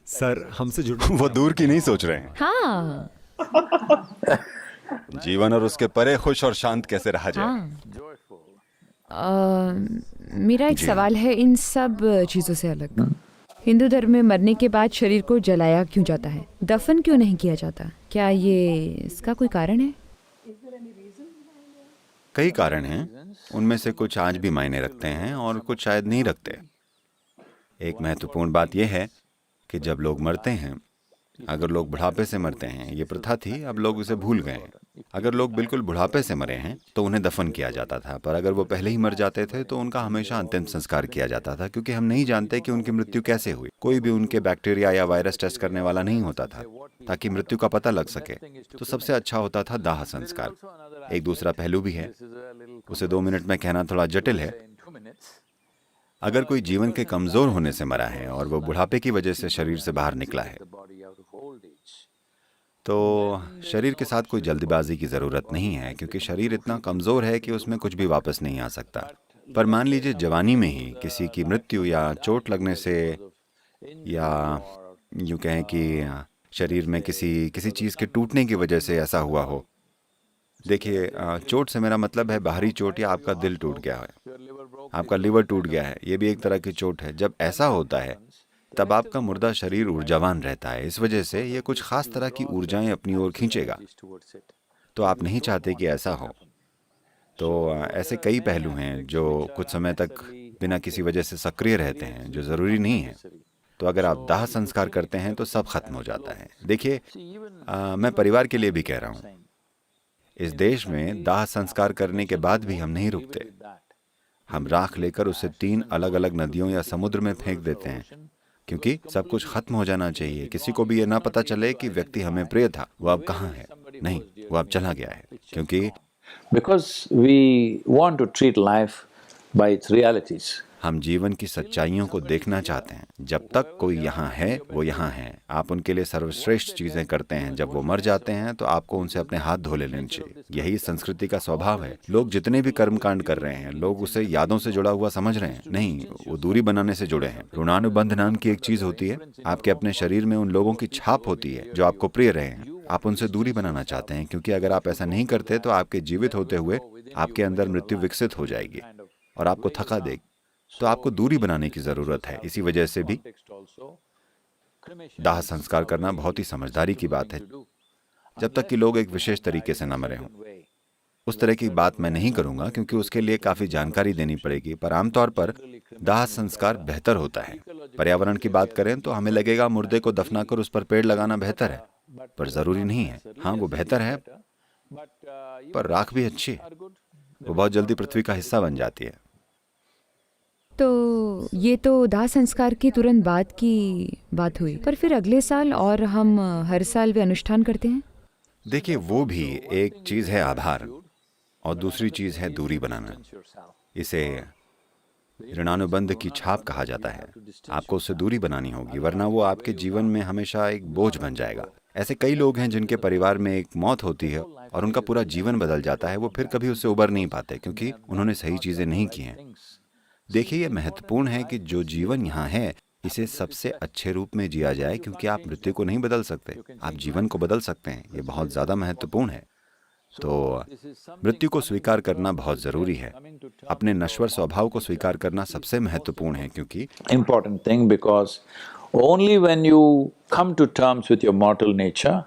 सर, हमसे जुड़ वो दूर की नहीं सोच रहे हैं। हाँ जीवन और उसके परे खुश और शांत कैसे रहा जाए। हाँ। मेरा एक सवाल है इन सब चीज़ों से अलग। हिंदू धर्म में मरने के बाद शरीर को जलाया क्यों जाता है, दफन क्यों नहीं किया जाता? क्या ये इसका कोई कारण है? कई कारण हैं, उनमें से कुछ आज भी मायने रखते हैं और कुछ शायद नहीं रखते। एक महत्वपूर्ण बात यह है कि जब लोग मरते हैं, अगर लोग बुढ़ापे से मरते हैं, ये प्रथा थी, अब लोग उसे भूल गए हैं। अगर लोग बिल्कुल बुढ़ापे से मरे हैं तो उन्हें दफन किया जाता था, पर अगर वो पहले ही मर जाते थे तो उनका हमेशा अंतिम संस्कार किया जाता था, क्योंकि हम नहीं जानते कि उनकी मृत्यु कैसे हुई। कोई भी उनके बैक्टीरिया या वायरस टेस्ट करने वाला नहीं होता था ताकि मृत्यु का पता लग सके। तो सबसे अच्छा होता था दाह संस्कार। एक दूसरा पहलू भी है, उसे 2 मिनट में कहना थोड़ा जटिल है। अगर कोई जीवन के कमजोर होने से मरा है और वो बुढ़ापे की वजह से शरीर से बाहर निकला है, तो शरीर के साथ कोई जल्दबाजी की जरूरत नहीं है, क्योंकि शरीर इतना कमजोर है कि उसमें कुछ भी वापस नहीं आ सकता। पर मान लीजिए जवानी में ही किसी की मृत्यु या चोट लगने से, या यूं कहें कि शरीर में किसी चीज के टूटने की वजह से ऐसा हुआ हो। देखिए, चोट से मेरा मतलब है बाहरी चोट, या आपका दिल टूट गया है, आपका लिवर टूट गया है, ये भी एक तरह की चोट है। जब ऐसा होता है तब आपका मुर्दा शरीर ऊर्जावान रहता है। इस वजह से ये कुछ खास तरह की ऊर्जाएं अपनी ओर खींचेगा। तो आप नहीं चाहते कि ऐसा हो। तो ऐसे कई पहलू हैं जो कुछ समय तक बिना किसी वजह से सक्रिय रहते हैं, जो जरूरी नहीं है। तो अगर आप दाह संस्कार करते हैं तो सब खत्म हो जाता है। देखिए, मैं परिवार के लिए भी कह रहा हूँ, इस देश में दाह संस्कार करने के बाद भी हम नहीं रुकते। हम राख लेकर उसे 3 अलग अलग नदियों या समुद्र में फेंक देते हैं, क्योंकि सब कुछ खत्म हो जाना चाहिए। किसी को भी ये ना पता चले कि व्यक्ति हमें प्रिय था, वो अब कहाँ है। नहीं, वो अब चला गया है। क्योंकि Because we want to treat life by its realities. हम जीवन की सच्चाइयों को देखना चाहते हैं। जब तक कोई यहाँ है, वो यहाँ है। आप उनके लिए सर्वश्रेष्ठ चीजें करते हैं। जब वो मर जाते हैं तो आपको उनसे अपने हाथ धो लेने चाहिए। यही संस्कृति का स्वभाव है। लोग जितने भी कर्मकांड कर रहे हैं, लोग उसे यादों से जुड़ा हुआ समझ रहे हैं। नहीं, वो दूरी बनाने से जुड़े हैं। ऋणानुबंध नाम की एक चीज होती है। आपके अपने शरीर में उन लोगों की छाप होती है जो आपको प्रिय रहे हैं। आप उनसे दूरी बनाना चाहते हैं, क्योंकि अगर आप ऐसा नहीं करते तो आपके जीवित होते हुए आपके अंदर मृत्यु विकसित हो जाएगी और आपको थका देगी। तो आपको दूरी बनाने की जरूरत है। इसी वजह से भी दाह संस्कार करना बहुत ही समझदारी की बात है, जब तक कि लोग एक विशेष तरीके से न मरे हों। उस तरह की बात मैं नहीं करूंगा, क्योंकि उसके लिए काफी जानकारी देनी पड़ेगी। पर आमतौर पर दाह संस्कार बेहतर होता है। पर्यावरण की बात करें तो हमें लगेगा मुर्दे को दफनाकर उस पर पेड़ लगाना बेहतर है, पर जरूरी नहीं है। हाँ, वो बेहतर है, पर राख भी अच्छी है। वो बहुत जल्दी पृथ्वी का हिस्सा बन जाती है। तो ये तो दाह संस्कार के तुरंत बाद की बात हुई, पर फिर अगले साल और हम हर साल वे अनुष्ठान करते हैं। देखिए, वो भी एक चीज है आधार, और दूसरी चीज है दूरी बनाना। इसे ऋणानुबंध की छाप कहा जाता है। आपको उससे दूरी बनानी होगी, वरना वो आपके जीवन में हमेशा एक बोझ बन जाएगा। ऐसे कई लोग हैं जिनके परिवार में एक मौत होती है और उनका पूरा जीवन बदल जाता है। वो फिर कभी उससे उबर नहीं पाते, क्योंकि उन्होंने सही चीजें नहीं की हैं। देखिए, ये महत्वपूर्ण है कि जो जीवन यहाँ है, इसे सबसे अच्छे रूप में जिया जाए, क्योंकि आप मृत्यु को नहीं बदल सकते, आप जीवन को बदल सकते हैं। ये बहुत ज्यादा महत्वपूर्ण है। तो मृत्यु को स्वीकार करना बहुत जरूरी है। अपने नश्वर स्वभाव को स्वीकार करना सबसे महत्वपूर्ण है, क्योंकि Important thing, because only when you come to terms with your mortal nature,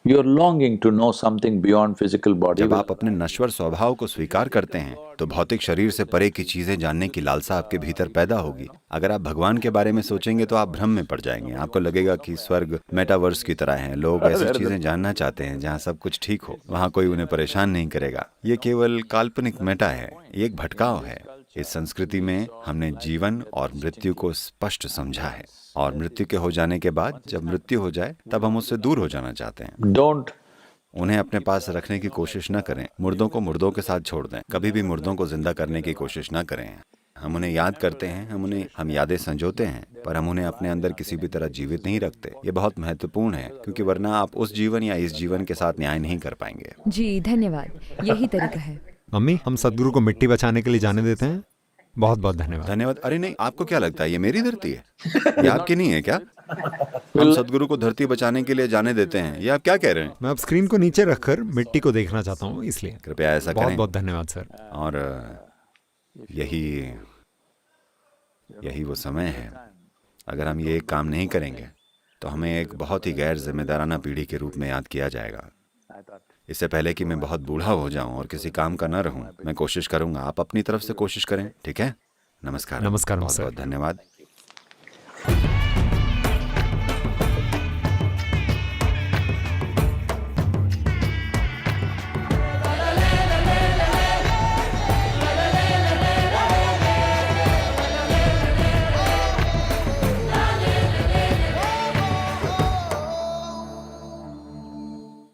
You're longing to know something beyond physical body. जब आप अपने नश्वर स्वभाव को स्वीकार करते हैं तो भौतिक शरीर से परे की चीजें जानने की लालसा आपके भीतर पैदा होगी। अगर आप भगवान के बारे में सोचेंगे तो आप भ्रम में पड़ जाएंगे। आपको लगेगा कि स्वर्ग मेटावर्स की तरह है। लोग ऐसी चीजें जानना चाहते हैं जहाँ सब कुछ ठीक हो, वहाँ कोई उन्हें परेशान नहीं करेगा। ये केवल काल्पनिक मेटा है, ये एक भटकाव है। इस संस्कृति में हमने जीवन और मृत्यु को स्पष्ट समझा है, और मृत्यु के हो जाने के बाद जब मृत्यु हो जाए तब हम उससे दूर हो जाना चाहते हैं। Don't उन्हें अपने पास रखने की कोशिश न करें। मुर्दों को मुर्दों के साथ छोड़ दें। कभी भी मुर्दों को जिंदा करने की कोशिश न करें। हम उन्हें याद करते हैं, हम यादें संजोते हैं, पर हम उन्हें अपने अंदर किसी भी तरह जीवित नहीं रखते। ये बहुत महत्वपूर्ण है, क्योंकि वरना आप उस जीवन या इस जीवन के साथ न्याय नहीं कर पाएंगे। जी धन्यवाद, यही तरीका है। मम्मी, हम सदगुरु को मिट्टी बचाने के लिए जाने देते हैं। बहुत बहुत धन्यवाद। धन्यवाद। अरे नहीं, आपको क्या लगता है ये मेरी धरती है? ये आपकी नहीं है क्या? हम सदगुरु को धरती बचाने के लिए जाने देते हैं, ये आप क्या कह रहे हैं? मैं अब स्क्रीन को नीचे रखकर मिट्टी को देखना चाहता हूँ, इसलिए कृपया ऐसा बहुत करें। बहुत धन्यवाद सर। और यही वो समय है। अगर हम ये एक काम नहीं करेंगे तो हमें एक बहुत ही गैर जिम्मेदाराना पीढ़ी के रूप में याद किया जाएगा। इससे पहले कि मैं बहुत बूढ़ा हो जाऊं और किसी काम का न रहूं, मैं कोशिश करूंगा। आप अपनी तरफ से कोशिश करें, ठीक है? नमस्कार। नमस्कार, बहुत सर। बहुत धन्यवाद।